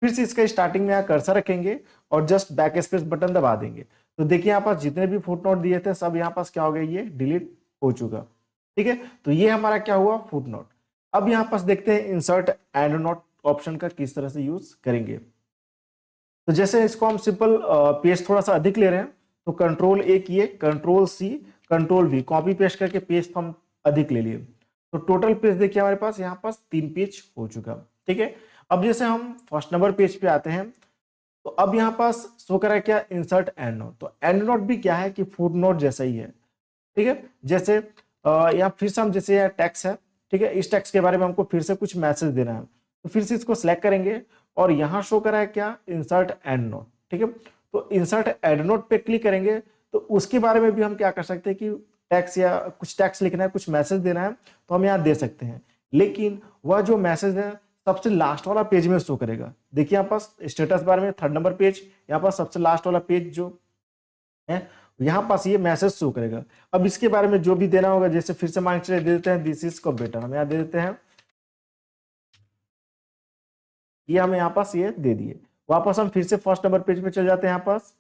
फिर से इसका स्टार्टिंग में यहाँ कर्सर रखेंगे और जस्ट बैक स्पेस बटन दबा देंगे तो देखिए यहाँ पास जितने भी फुटनोट दिए थे सब यहाँ पास क्या हो गया, ये डिलीट हो चुका। ठीक है, तो ये हमारा क्या हुआ, फुटनोट। अब यहाँ पास देखते हैं इंसर्ट एंड नोट ऑप्शन का किस तरह से यूज करेंगे। तो जैसे इसको हम सिंपल पेज थोड़ा सा अधिक ले रहे हैं तो कंट्रोल ए किए, control C, control V, copy paste करके पेज हम अधिक ले लिए तो टोटल पेज देखिए हमारे पास यहाँ पास 3 पेज हो चुका। ठीक है, अब जैसे हम फर्स्ट नंबर पेज पे आते हैं तो अब यहाँ पास शो करा क्या, इंसर्ट एंड नोट। तो एंड नोट भी क्या है कि फुट नोट जैसा ही है। ठीक है, जैसे यहाँ फिर से हम जैसे यहाँ टैक्स है, ठीक है, इस टैक्स के बारे में हमको फिर से कुछ मैसेज देना है तो फिर से इसको सिलेक्ट करेंगे और यहाँ शो करा है क्या, इंसर्ट एंड नोट। ठीक है, तो इंसर्ट एंड नोट पे क्लिक करेंगे तो उसके बारे में भी हम क्या कर सकते हैं कि टैक्स या कुछ टैक्स लिखना है, कुछ मैसेज देना है तो हम यहाँ दे सकते हैं। लेकिन वह जो मैसेज है सबसे लास्ट वाला पेज में शो करेगा। देखिए यहाँ पास स्टेटस बार में थर्ड नंबर पेज, यहाँ पास सबसे लास्ट वाला पेज जो है यहाँ पास ये मैसेज शो करेगा। अब इसके बारे में जो भी देना होगा, जैसे फिर से मान के दे देते हैं दिस इज कंप्यूटर, हम यहाँ दे देते हैं, ये हमें यहाँ पास ये दे दिए। वापस हम फिर से फर्स्ट नंबर पेज में चले जाते हैं यहाँ पास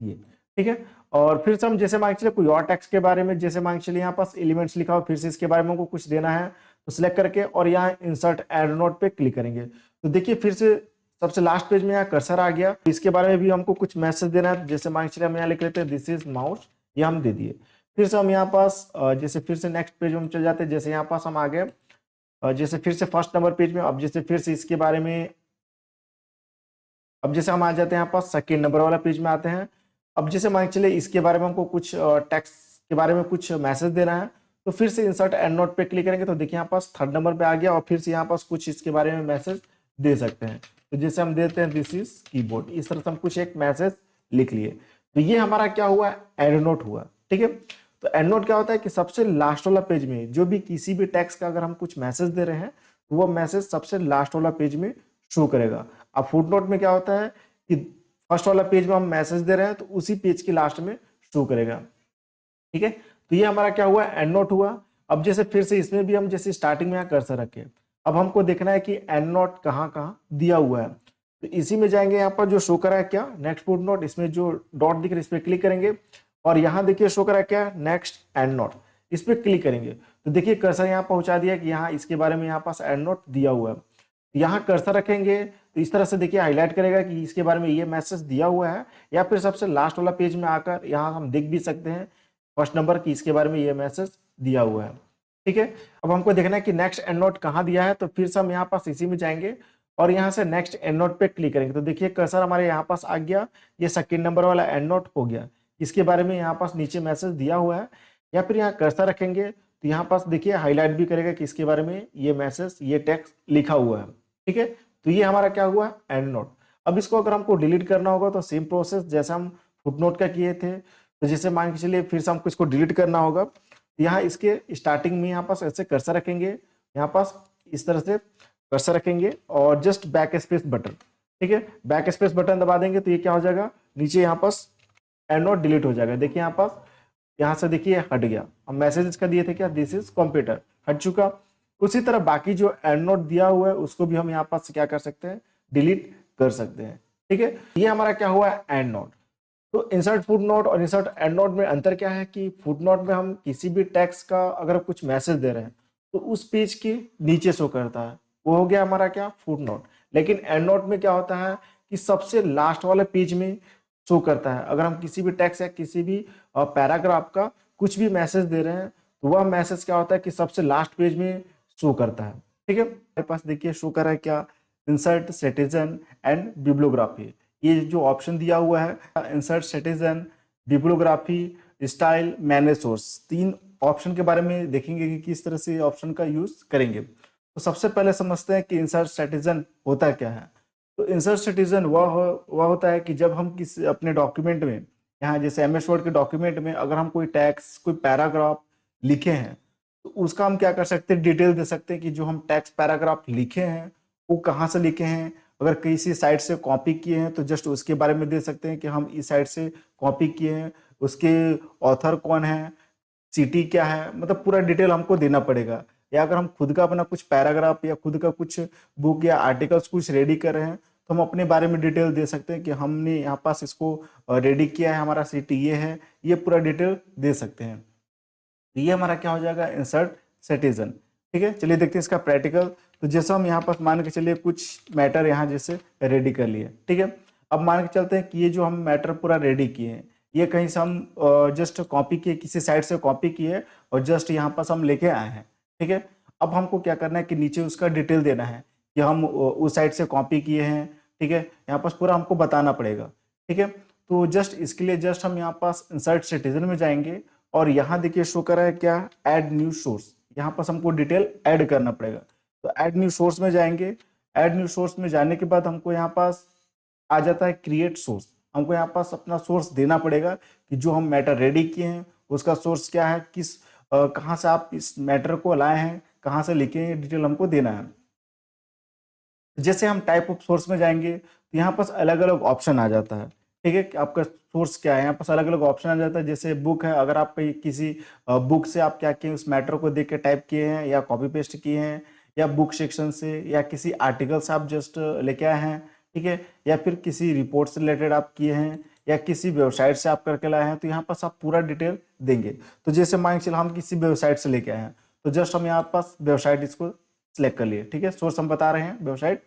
ये। ठीक है, और फिर से हम जैसे मान के चलिए कोई और टैक्स के बारे में, जैसे मान के चलिए यहाँ पास एलिमेंट्स लिखा हो, फिर से इसके बारे में हमको कुछ देना है तो सिलेक्ट करके और यहाँ इंसर्ट एंड नोट पे क्लिक करेंगे तो देखिए फिर से सबसे लास्ट पेज में यहाँ कर्सर आ गया। इसके बारे में भी हमको कुछ मैसेज देना है, जैसे मान के चलिए हम यहाँ लिख लेते हैं दिस इज माउस, ये हम दे दिए। फिर से हम यहाँ पास जैसे फिर से नेक्स्ट पेज में हम चल जाते हैं, जैसे यहाँ पास हम आ गए जैसे फिर से फर्स्ट नंबर पेज में, अब जैसे फिर से इसके बारे में, अब जैसे हम आ जाते हैं यहाँ पास सेकेंड नंबर वाला पेज में आते हैं। अब जैसे मान के चलिए इसके बारे में हमको कुछ टैक्स के बारे में कुछ मैसेज देना है तो फिर से इंसर्ट एंड नोट पे क्लिक करेंगे तो देखिए यहाँ पास थर्ड नंबर पे आ गया और फिर से यहाँ पास कुछ इसके बारे में मैसेज दे सकते हैं। तो जैसे हम देते हैं दिस इज कीबोर्ड, इस तरह से हम कुछ एक मैसेज लिख लिए। तो ये हमारा क्या हुआ, एंड नोट हुआ। ठीक है, तो एंड नोट क्या होता है कि सबसे लास्ट वाला पेज में जो भी किसी भी टेक्स्ट का अगर हम कुछ मैसेज दे रहे हैं तो वो मैसेज सबसे लास्ट वाला पेज में शो करेगा। अब फुट नोट में क्या होता है कि फर्स्ट वाला पेज में हम मैसेज दे रहे हैं तो उसी पेज के लास्ट में शो करेगा। ठीक है, तो ये हमारा क्या हुआ, एंड नोट हुआ। अब जैसे फिर से इसमें भी हम जैसे स्टार्टिंग में यहाँ कर्सर रखे, अब हमको देखना है कि एंड नोट कहाँ कहाँ दिया हुआ है। तो इसी में जाएंगे, यहाँ पर जो शो करा है क्या, नेक्स्ट फुट नोट, इसमें जो डॉट दिख रहा है इस पर क्लिक करेंगे और यहाँ देखिए शो करा है क्या, नेक्स्ट एंड नोट, इस पर क्लिक करेंगे तो देखिए कर्सर यहाँ पहुंचा दिया कि यहाँ इसके बारे में यहाँ पास एंड नोट दिया हुआ है। यहाँ कर्सर रखेंगे तो इस तरह से देखिए हाईलाइट करेगा कि इसके बारे में ये मैसेज दिया हुआ है, या फिर सबसे लास्ट वाला पेज में आकर यहाँ हम देख भी सकते हैं फर्स्ट नंबर की इसके बारे में ये मैसेज दिया हुआ है। ठीक है, अब हमको देखना है कि नेक्स्ट एंड नोट कहाँ दिया है, तो फिर से हम यहाँ पास इसी में जाएंगे और यहाँ से नेक्स्ट एंड नोट पे क्लिक करेंगे तो देखिए कर्सर हमारे यहाँ पास आ गया, ये सेकंड नंबर वाला एंड नोट हो गया, इसके बारे में यहाँ पास नीचे मैसेज दिया हुआ है। या फिर यहाँ कर्सर रखेंगे तो यहाँ पास देखिए हाईलाइट भी करेगा कि इसके बारे में ये मैसेज ये टेक्स्ट लिखा हुआ है। ठीक है, तो ये हमारा क्या हुआ, एंड नोट। अब इसको अगर हमको डिलीट करना होगा तो सेम प्रोसेस जैसे हम फुटनोट का किए थे, तो जैसे मान के चलिए फिर से हमको इसको डिलीट करना होगा, यहाँ इसके स्टार्टिंग में यहाँ पास ऐसे कर्सर रखेंगे, यहाँ पास इस तरह से कर्सर रखेंगे और जस्ट बैक स्पेस बटन। ठीक है, बैक स्पेस बटन दबा देंगे तो ये क्या हो जाएगा, नीचे यहाँ पास एंड नोट डिलीट हो जाएगा। देखिए यहाँ पास, यहाँ से देखिए हट गया। अब मैसेज इसका दिए थे क्या, दिस इज कंप्यूटर, हट चुका। उसी तरह बाकी जो एंड नोट दिया हुआ है उसको भी हम यहाँ पास क्या कर सकते हैं, डिलीट कर सकते हैं। ठीक है, ये हमारा क्या हुआ, एंड नोट। तो इंसर्ट फुट नोट और इंसर्ट एंड नोट में अंतर क्या है कि फुट नोट में हम किसी भी टेक्स्ट का अगर कुछ मैसेज दे रहे हैं तो उस पेज के नीचे शो करता है, वो हो गया हमारा क्या, फुट नोट। लेकिन एंड नोट में क्या होता है कि सबसे लास्ट वाले पेज में शो करता है। अगर हम किसी भी टेक्स्ट या किसी भी पैराग्राफ का कुछ भी मैसेज दे रहे हैं तो वह मैसेज क्या होता है कि सबसे लास्ट पेज में शो करता है। ठीक है, मेरे पास देखिए शो कर रहा है क्या, इंसर्ट सिटीजन एंड बिब्लियोग्राफी। ये जो ऑप्शन दिया हुआ है insert citizen, bibliography, style, manage source, तीन ऑप्शन के बारे में देखेंगे कि किस तरह से ऑप्शन का यूज करेंगे। तो सबसे पहले समझते हैं कि इंसर्ट सिटीजन होता क्या है। तो इंसर्ट सिटीजन वह होता है कि जब हम किसी अपने डॉक्यूमेंट में, यहाँ जैसे एमएस वर्ड के डॉक्यूमेंट में अगर हम कोई टेक्स्ट कोई पैराग्राफ लिखे हैं तो उसका हम क्या कर सकते हैं, डिटेल दे सकते हैं कि जो हम टेक्स्ट पैराग्राफ लिखे हैं वो कहाँ से लिखे हैं। अगर किसी साइट से कॉपी किए हैं तो जस्ट उसके बारे में दे सकते हैं कि हम इस साइट से कॉपी किए हैं, उसके ऑथर कौन है, सिटी क्या है, मतलब पूरा डिटेल हमको देना पड़ेगा। या अगर हम खुद का अपना कुछ पैराग्राफ या खुद का कुछ बुक या आर्टिकल्स कुछ रेडी कर रहे हैं तो हम अपने बारे में डिटेल दे सकते हैं कि हमने यहाँ पास इसको रेडी किया है, हमारा सिटी ये है, ये पूरा डिटेल दे सकते हैं। तो ये हमारा क्या हो जाएगा, इंसर्ट सिटीजन। ठीक है, चलिए देखते हैं इसका प्रैक्टिकल। तो जैसे हम यहाँ पर मान के चलिए कुछ मैटर यहाँ जैसे रेडी कर लिए। ठीक है, अब मान के चलते हैं कि ये जो हम मैटर पूरा रेडी किए हैं ये कहीं से हम जस्ट कॉपी किए, किसी साइट से कॉपी किए और जस्ट यहाँ पास हम लेके आए हैं। ठीक है, अब हमको क्या करना है कि नीचे उसका डिटेल देना है कि हम उस साइट से कॉपी किए हैं। ठीक है, यहाँ पास पूरा हमको बताना पड़ेगा। ठीक है, तो जस्ट इसके लिए जस्ट हम यहाँ पास इंसर्ट सिटीजन में जाएंगे और यहाँ देखिए शो कर रहा है क्या, ऐड न्यू सोर्स। यहाँ पास हमको डिटेल ऐड करना पड़ेगा। तो ऐड न्यू सोर्स में जाएंगे, ऐड न्यू सोर्स में जाने के बाद हमको यहाँ पास आ जाता है क्रिएट सोर्स। हमको यहाँ पास अपना सोर्स देना पड़ेगा कि जो हम मैटर रेडी किए हैं उसका सोर्स क्या है, किस कहाँ से आप इस मैटर को लाए हैं, कहाँ से लिखे हैं, डिटेल हमको देना है। जैसे हम टाइप ऑफ सोर्स में जाएंगे तो यहाँ पास अलग अलग ऑप्शन आ जाता है। ठीक है, आपका सोर्स क्या है, यहाँ पास अलग अलग ऑप्शन आ जाता है। जैसे बुक है, अगर आप किसी बुक से आप क्या किए, उस मैटर को देख के टाइप किए हैं या कॉपी पेस्ट किए हैं, या बुक सेक्शन से या किसी आर्टिकल से आप जस्ट लेके आए हैं। ठीक है, या फिर किसी रिपोर्ट से रिलेटेड आप किए हैं या किसी वेबसाइट से आप करके लाए हैं, तो यहाँ पास आप पूरा डिटेल देंगे। तो जैसे मान के चलो हम किसी वेबसाइट से लेके आए हैं तो जस्ट हम यहाँ पास वेबसाइट इसको सिलेक्ट कर लिए। ठीक है, सोर्स हम बता रहे हैं वेबसाइट।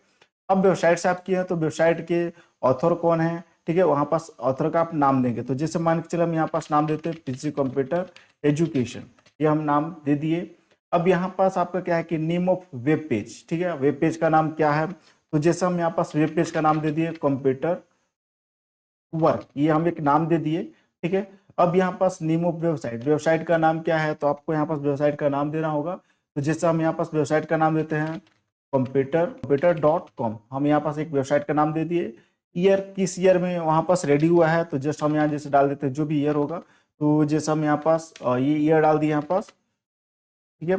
अब वेबसाइट से आप किए हैं तो वेबसाइट के ऑथर कौन है, ठीक है, वहाँ पास ऑथर का आप नाम देंगे। तो जैसे मान के चलो हम यहाँ पास नाम देते हैं पीसी कंप्यूटर एजुकेशन, ये हम नाम दे दिए। अब यहाँ पास आपका क्या है कि नेम ऑफ वेब पेज। ठीक है, वेब पेज का नाम क्या है, तो जैसे हम यहाँ पास वेब पेज का नाम दे दिए कंप्यूटर वर्क, ये हम एक नाम दे दिए। ठीक है, अब यहाँ पास नेम ऑफ वेबसाइट, वेबसाइट का नाम क्या है, तो आपको यहाँ पास वेबसाइट का नाम देना होगा। तो जैसे हम यहाँ पास वेबसाइट का नाम देते हैं कंप्यूटर.com, हम यहाँ पास एक वेबसाइट का नाम दे दिए। ईयर किस ईयर में वहाँ पास रेडी हुआ है, तो जस्ट हम यहाँ जैसे डाल देते हैं जो भी ईयर होगा, तो जैसे हम यहाँ पास ये ईयर डाल दिए यहाँ पास, ठीक है।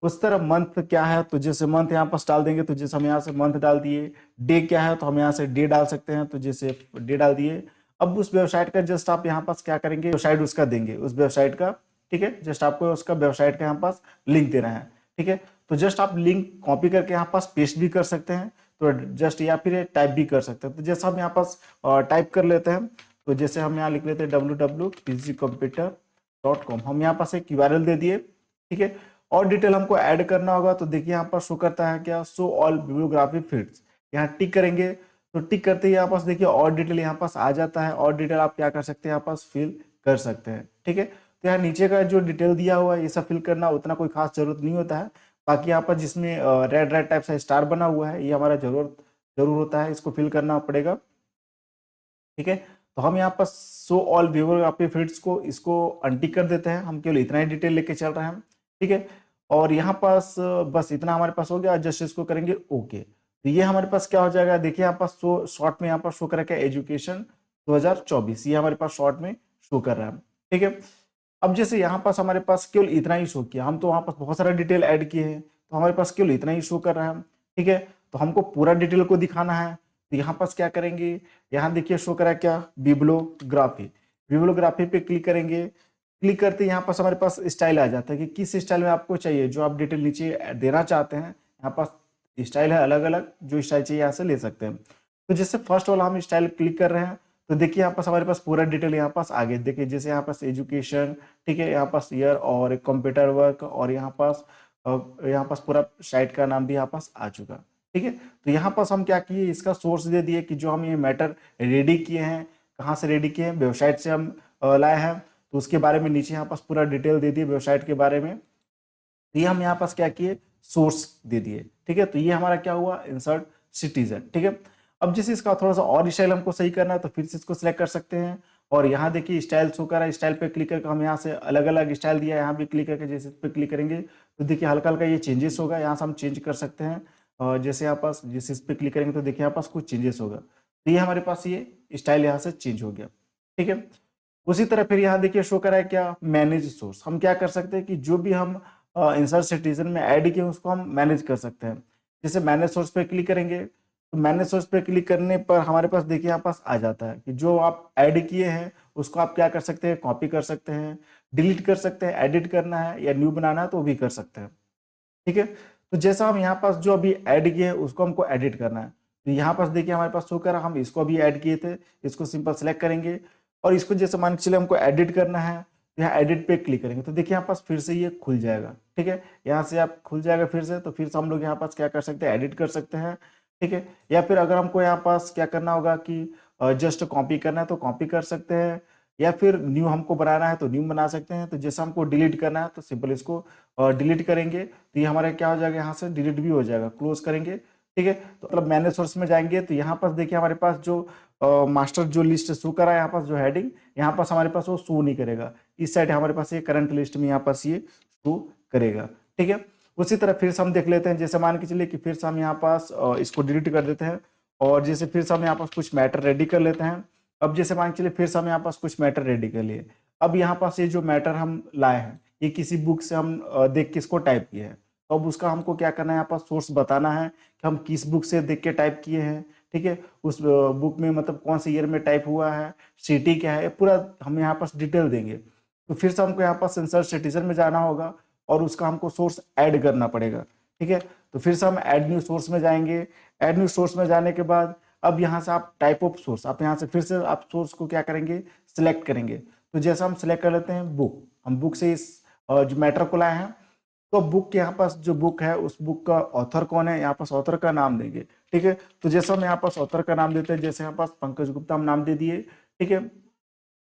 उस तरह मंथ क्या है, तो जैसे मंथ यहाँ पास डाल देंगे, तो जैसे हम यहाँ से मंथ डाल दिए। डे क्या है, तो हम यहाँ से डे डाल सकते हैं, तो जैसे डे डाल दिए। अब उस वेबसाइट का जस्ट आप यहाँ पास क्या करेंगे, वेबसाइट उसका देंगे उस वेबसाइट का, ठीक है। जस्ट आपको उसका वेबसाइट का यहाँ पास लिंक देना है, ठीक है। तो जस्ट आप लिंक कॉपी करके यहाँ पास पेस्ट भी कर सकते हैं, तो जस्ट या फिर टाइप भी कर सकते हैं। तो जैसे हम यहाँ पास टाइप कर लेते हैं, तो जैसे हम यहाँ लिख लेते हैं www.pgcomputer.com, हम यहाँ पास एक URL दे दिए, ठीक है। और डिटेल हमको ऐड करना होगा, तो देखिए यहाँ पर शो करता है क्या, शो ऑल बिब्लियोग्राफी फील्ड्स, यहाँ टिक करेंगे, तो टिक करते ही यहाँ पास देखिए और डिटेल यहाँ पास आ जाता है। और डिटेल आप क्या कर सकते हैं, यहाँ पास फिल कर सकते हैं, ठीक है। तो यहाँ नीचे का जो डिटेल दिया हुआ है ये सब फिल करना उतना कोई खास जरूरत नहीं होता है। बाकी यहाँ पर जिसमें रेड रेड टाइप सा स्टार बना हुआ है, ये हमारा जरूर होता है, इसको फिल करना पड़ेगा, ठीक है। तो हम यहाँ पर शो ऑल बिब्लियोग्राफी फील्ड्स को इसको अनटिक कर देते हैं, हम केवल इतना ही डिटेल लेके चल रहे हैं, ठीक है। और यहाँ पास बस इतना हमारे पास हो गया, जस्ट इसको करेंगे ओके। तो ये हमारे पास क्या हो जाएगा, देखिए यहाँ पास शो शॉर्ट में यहाँ पर शो कर रखा है एजुकेशन 2024, ये हमारे पास शॉर्ट में शो कर रहा है, ठीक है। अब जैसे यहाँ पास हमारे पास केवल इतना ही शो किया, हम तो वहाँ पास बहुत सारा डिटेल ऐड किए हैं, तो हमारे पास केवल इतना ही शो कर रहा है, ठीक है। तो हमको पूरा डिटेल को दिखाना है, तो यहाँ पास क्या करेंगे, यहाँ देखिए शो करा क्या, बिब्लियोग्राफी, बिब्लियोग्राफी पे क्लिक करेंगे। क्लिक करते यहाँ पास हमारे पास स्टाइल आ जाता है कि किस स्टाइल में आपको चाहिए, जो आप डिटेल नीचे देना चाहते हैं। यहाँ पास स्टाइल है अलग अलग, जो स्टाइल चाहिए यहाँ से ले सकते हैं। तो जैसे फर्स्ट वाला हम स्टाइल क्लिक कर रहे हैं, तो देखिए यहाँ पास हमारे पास पूरा डिटेल यहाँ पास आगे देखिए, जैसे यहाँ पास एजुकेशन, ठीक है, यहाँ पास ईयर और कंप्यूटर वर्क, और यहाँ पास पूरा साइट का नाम भी यहाँ पास आ चुका, ठीक है। तो यहाँ पास हम क्या किए, इसका सोर्स दे दिए कि जो हम ये मैटर रेडी किए हैं, कहाँ से रेडी किए हैं, वेबसाइट से हम लाए हैं, तो उसके बारे में नीचे यहाँ पास पूरा डिटेल दे दिए वेबसाइट के बारे में। तो ये हम यहाँ पास क्या किए, सोर्स दे दिए, ठीक है। तो ये हमारा क्या हुआ, इंसर्ट सिटीजन, ठीक है। अब जैसे इसका थोड़ा सा और स्टाइल हमको सही करना है, तो फिर से इसको सिलेक्ट कर सकते हैं, और यहाँ देखिए स्टाइल शो कर रहा है, स्टाइल पे क्लिक करके हम यहाँ से अलग अलग स्टाइल दिया है, यहाँ भी क्लिक करके जैसे इस पे क्लिक करेंगे, तो देखिए हल्का हल्का ये चेंजेस होगा, यहाँ से हम चेंज कर सकते हैं। और जैसे यहाँ पास जैसे इस पे क्लिक करेंगे, तो देखिए यहाँ पास कुछ चेंजेस होगा, तो ये हमारे पास ये स्टाइल यहाँ से चेंज हो गया, ठीक है। उसी तरह फिर यहाँ देखिए शो करा है क्या, मैनेज सोर्स, हम क्या कर सकते हैं कि जो भी हम इंसर्ट सिटीजन में ऐड किए उसको हम मैनेज कर सकते हैं। जैसे मैनेज सोर्स पे क्लिक करेंगे, तो मैनेज सोर्स पे क्लिक करने पर हमारे पास देखिए यहाँ पास आ जाता है कि जो आप ऐड किए हैं उसको आप क्या कर सकते हैं, कॉपी कर सकते हैं, डिलीट कर सकते हैं, एडिट करना है या न्यू बनाना है तो भी कर सकते हैं, ठीक है। तो जैसा हम यहाँ पास जो अभी ऐड किए हैं उसको हमको एडिट करना है, तो यहाँ पास देखिए हमारे पास शो करा, हम इसको अभी ऐड किए थे, इसको सिंपल सेलेक्ट करेंगे, और इसको जैसे मान के चले हमको एडिट करना है, तो यहाँ एडिट पे क्लिक करेंगे, तो देखिए यहाँ पास फिर से ये खुल जाएगा, ठीक है। यहाँ से आप खुल जाएगा फिर से, तो फिर से हम लोग यहाँ पास क्या कर सकते हैं, एडिट कर सकते हैं, ठीक है। या फिर अगर हमको यहाँ पास क्या करना होगा कि जस्ट कॉपी करना है तो कॉपी कर सकते हैं, या फिर न्यू हमको बनाना है तो न्यू बना सकते हैं। तो जैसे हमको डिलीट करना है तो सिंपल इसको डिलीट करेंगे, तो ये हमारा क्या हो जाएगा, यहाँ से डिलीट भी हो जाएगा, क्लोज करेंगे, ठीक है। तो मतलब मैनेज सोर्स में जाएंगे, तो यहाँ पास देखिए हमारे पास जो मास्टर जो लिस्ट शो करा है, यहाँ पास जो हेडिंग यहाँ पास हमारे पास वो शो नहीं करेगा, इस साइड हमारे पास ये करंट लिस्ट में यहाँ पास ये शो करेगा, ठीक है। उसी तरह फिर से हम देख लेते हैं, जैसे मान के चलिए कि फिर से हम यहाँ पास इसको डिलीट कर देते हैं, और जैसे फिर से हम यहाँ पास कुछ मैटर रेडी कर लेते हैं। अब जैसे मान के चलिए फिर से हम यहाँ पास कुछ मैटर रेडी कर लिए, अब यहाँ पास ये जो मैटर हम लाए हैं ये किसी बुक से हम देख के इसको टाइप किए हैं, तो अब उसका हमको क्या करना है, यहाँ पास सोर्स बताना है कि हम किस बुक से देख के टाइप किए हैं, ठीक है। उस बुक में मतलब कौन से ईयर में टाइप हुआ है, सिटी क्या है, पूरा हम यहाँ पास डिटेल देंगे। तो फिर से हमको यहाँ पास इंसर्ट सिटीजन में जाना होगा, और उसका हमको सोर्स ऐड करना पड़ेगा, ठीक है। तो फिर से हम ऐड न्यू सोर्स में जाएंगे, ऐड न्यू सोर्स में जाने के बाद अब यहाँ से आप टाइप ऑफ सोर्स, आप यहाँ से फिर से आप सोर्स को क्या करेंगे, सिलेक्ट करेंगे। तो जैसा हम सिलेक्ट कर लेते हैं बुक, हम बुक से इस जो मैटर को लाए हैं, तो बुक के यहाँ पास जो बुक है उस बुक का ऑथर कौन है, यहाँ पास ऑथर का नाम देंगे, ठीक है। तो जैसे हम यहाँ पास ऑथर का नाम देते हैं, जैसे यहाँ पास पंकज गुप्ता हम नाम दे दिए, ठीक है।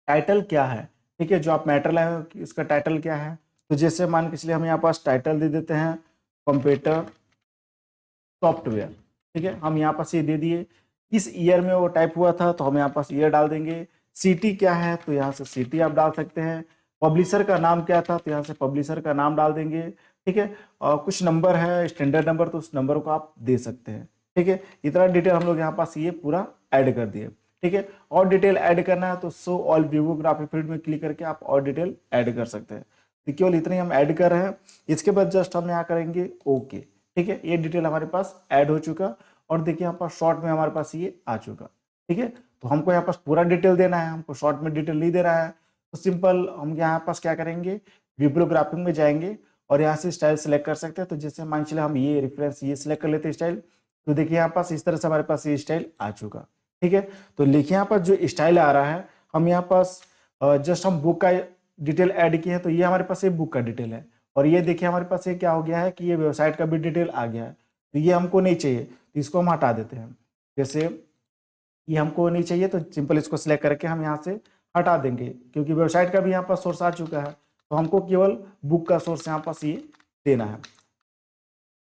टाइटल क्या है, ठीक है, जो आप मैटर लाए हो इसका टाइटल क्या है, तो जैसे मान के चलिए हम यहाँ पास टाइटल दे देते हैं कंप्यूटर सॉफ्टवेयर, ठीक है। हम यहाँ पास ये दे दिए, किस ईयर में वो टाइप हुआ था तो हम यहाँ पास ईयर डाल देंगे। सिटी क्या है, तो यहाँ से सिटी आप डाल सकते हैं। पब्लिशर का नाम क्या था, तो यहाँ से पब्लिशर का नाम डाल देंगे, ठीक है। और कुछ नंबर है स्टैंडर्ड नंबर, तो उस नंबर को आप दे सकते हैं, ठीक है, इतना डिटेल हम लोग यहाँ पास ये पूरा ऐड कर दिए। ठीक है, और डिटेल ऐड करना है तो शो ऑल बिbliography फील्ड में क्लिक करके आप और डिटेल ऐड कर सकते हैं। तो केवल इतने हम ऐड कर रहे हैं, इसके बाद जस्ट हम यहाँ करेंगे ओके। ठीक है, ये डिटेल हमारे पास ऐड हो चुका और देखिए यहाँ पर शॉर्ट में हमारे पास ये आ चुका। ठीक है, तो हमको यहाँ पास पूरा डिटेल देना है, हमको शॉर्ट में डिटेल नहीं दे रहा है, तो सिंपल हम यहाँ पास क्या करेंगे, बिब्लियोग्राफी में जाएंगे और यहाँ से स्टाइल सेलेक्ट कर सकते हैं। तो जैसे मान चले हम ये रेफरेंस ये सिलेक्ट कर लेते हैं स्टाइल, तो देखिए यहाँ पास इस तरह से हमारे पास ये स्टाइल आ चुका। ठीक है, तो लिखिए यहाँ पर जो स्टाइल आ रहा है, हम यहाँ पास जस्ट हम बुक का डिटेल ऐड किए हैं, तो ये हमारे पास ये बुक का डिटेल है। और ये देखिए हमारे पास ये क्या हो गया है कि ये वेबसाइट का भी डिटेल आ गया है, तो ये हमको नहीं चाहिए, तो इसको हम हटा देते हैं। जैसे ये हमको नहीं चाहिए तो सिंपल इसको सिलेक्ट करके हम यहाँ से हटा देंगे, क्योंकि वेबसाइट का भी यहाँ पर सोर्स आ चुका है, तो हमको केवल बुक का सोर्स यहाँ पास ये देना है।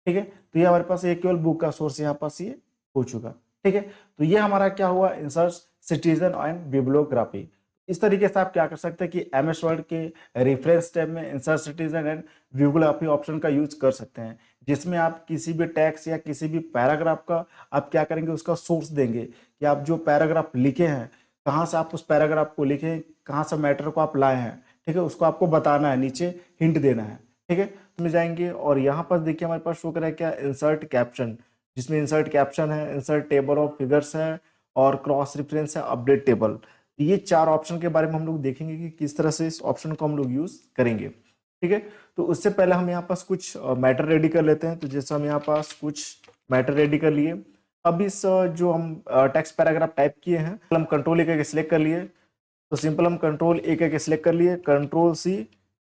ठीक है, तो ये हमारे पास ये केवल बुक का सोर्स यहाँ पास ये हो चुका। ठीक है, तो ये हमारा क्या हुआ, इंसर्ट सिटीजन एंड बिब्लियोग्राफी। इस तरीके से आप क्या कर सकते हैं कि एमएस वर्ड के रेफरेंस टैब में insert citizen and bibliography option का यूज कर सकते हैं, जिसमें आप किसी भी टेक्स्ट या किसी भी पैराग्राफ का आप क्या करेंगे, उसका सोर्स देंगे कि आप जो पैराग्राफ लिखे हैं कहाँ से आप उस पैराग्राफ को लिखे, कहाँ से मैटर को आप लाए हैं। ठीक है, उसको आपको बताना है, नीचे हिंट देना है। ठीक है, तो में जाएंगे और यहाँ पर देखिए हमारे पास शो कर रहा है क्या, इंसर्ट कैप्शन, जिसमें इंसर्ट कैप्शन है, इंसर्ट टेबल ऑफ फिगर्स है और क्रॉस रेफरेंस है, अपडेट टेबल। ये 4 ऑप्शन के बारे में हम लोग देखेंगे कि किस तरह से इस ऑप्शन को हम लोग यूज करेंगे। ठीक है, तो उससे पहले हम यहाँ पास कुछ मैटर रेडी कर लेते हैं। तो जैसे हम यहाँ पास कुछ मैटर रेडी कर लिए, अब इस जो हम टेक्स्ट पैराग्राफ टाइप किए हैं, हम कंट्रोल एक सिलेक्ट कर लिए, तो सिंपल हम कंट्रोल एक सिलेक्ट कर लिए, control C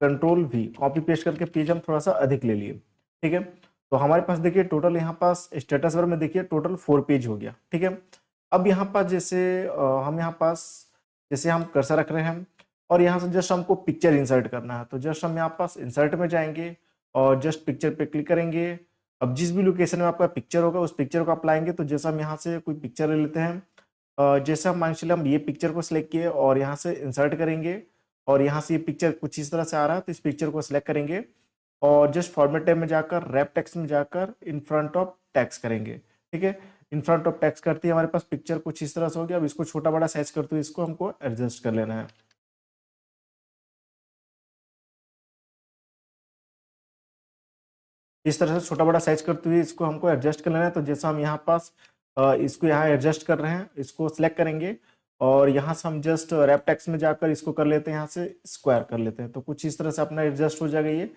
control V copy paste करके पेज हम थोड़ा सा अधिक ले लिए। ठीक है, तो हमारे पास देखिए टोटल यहाँ पास स्टेटस बार में देखिए टोटल 4 पेज हो गया। ठीक है, अब यहाँ पास जैसे हम यहाँ पास जैसे हम कर्सर रख रहे हैं और यहाँ से जस्ट हमको पिक्चर इंसर्ट करना है, तो जस्ट हम यहाँ पास इंसर्ट में जाएंगे और जस्ट पिक्चर पे क्लिक करेंगे। अब जिस भी लोकेशन में आपका पिक्चर होगा उस पिक्चर को आप लाएंगे, तो जैसे हम यहाँ से कोई पिक्चर ले लेते हैं, जैसे हम मान चलिए हम ये पिक्चर को सिलेक्ट किए और यहाँ से इंसर्ट करेंगे और यहाँ से ये पिक्चर कुछ इस तरह से आ रहा है, तो इस पिक्चर को सिलेक्ट करेंगे और जस्ट फॉर्मेट टैब में जाकर रैप टेक्स्ट में जाकर इन फ्रंट ऑफ टेक्स्ट करेंगे। ठीक है, इन फ्रंट ऑफ टेक्स्ट करते ही हमारे पास पिक्चर कुछ इस तरह से हो गया। अब इसको छोटा बड़ा साइज करते हुए इसको हमको एडजस्ट कर लेना है। इस तरह से छोटा बड़ा साइज करते हुए इसको हमको एडजस्ट कर लेना है। तो जैसा हम यहाँ पास इसको यहाँ एडजस्ट कर रहे हैं, इसको सिलेक्ट करेंगे और यहाँ से हम जस्ट रैप टेक्स्ट में जाकर इसको कर लेते हैं, यहाँ से स्क्वायर कर लेते हैं, तो कुछ इस तरह से अपना एडजस्ट हो जाएगा। ये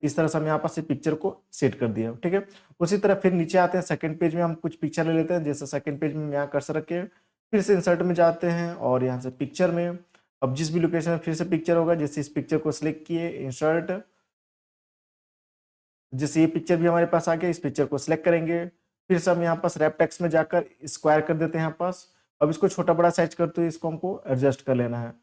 इस तरह से हम यहाँ पास पिक्चर को सेट कर दिया। ठीक है, उसी तरह फिर नीचे आते हैं, सेकंड पेज में हम कुछ पिक्चर ले लेते हैं। जैसे सेकंड पेज में यहाँ कर्सर रखे फिर से इंसर्ट में जाते हैं और यहाँ से पिक्चर में, अब जिस भी लोकेशन में फिर से पिक्चर होगा, जैसे इस पिक्चर को सिलेक्ट किए इंसर्ट, जैसे ये पिक्चर भी हमारे पास आ गया, इस पिक्चर को सिलेक्ट करेंगे, फिर से हम यहाँ पास रैप टेक्स्ट में जाकर स्क्वायर कर देते हैं यहाँ पास। अब इसको छोटा बड़ा साइज करते हुए इसको हमको एडजस्ट कर लेना है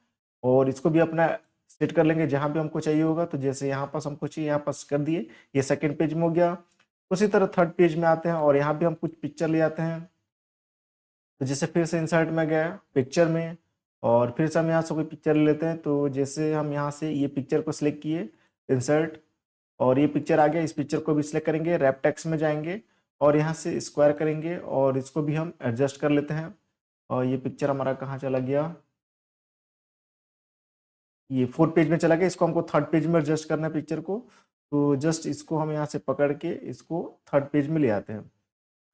और इसको भी अपना सेट कर लेंगे जहां भी हमको चाहिए होगा। तो जैसे यहाँ पास हमको चाहिए यहाँ पास कर दिए, ये सेकंड पेज में हो गया। उसी तरह थर्ड पेज में आते हैं और यहाँ भी हम कुछ पिक्चर ले आते हैं, तो जैसे फिर से इंसर्ट में गया पिक्चर में और फिर से हम यहाँ से कोई पिक्चर ले लेते हैं। तो जैसे हम यहाँ से ये पिक्चर को सिलेक्ट किए इंसर्ट और ये पिक्चर आ गया, इस पिक्चर को भी सिलेक्ट करेंगे, रैप टेक्स्ट में जाएंगे और यहाँ से स्क्वायर करेंगे और इसको भी हम एडजस्ट कर लेते हैं। और ये पिक्चर हमारा कहाँ चला गया, ये 4th पेज में चला गया, इसको हमको 3rd पेज में एडजस्ट करना है पिक्चर को। तो जस्ट इसको हम यहाँ से पकड़ के इसको 3rd पेज में ले आते हैं।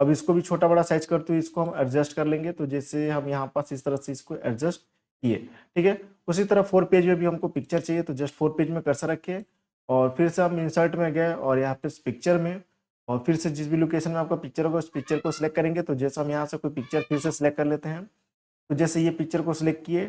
अब इसको भी छोटा बड़ा साइज करते हुए इसको हम एडजस्ट कर लेंगे, तो जैसे हम यहाँ पास इस तरह से इसको एडजस्ट किए। ठीक है, उसी तरह 4th पेज में भी हमको पिक्चर चाहिए, तो जस्ट 4th पेज में कर्सर रखे और फिर से हम इंसर्ट में गए और यहाँ पे पिक्चर में और फिर से जिस भी लोकेशन में आपका पिक्चर होगा उस पिक्चर को सिलेक्ट करेंगे। तो जैसे हम यहाँ से कोई पिक्चर फिर से सिलेक्ट कर लेते हैं, तो जैसे ये पिक्चर को सिलेक्ट किए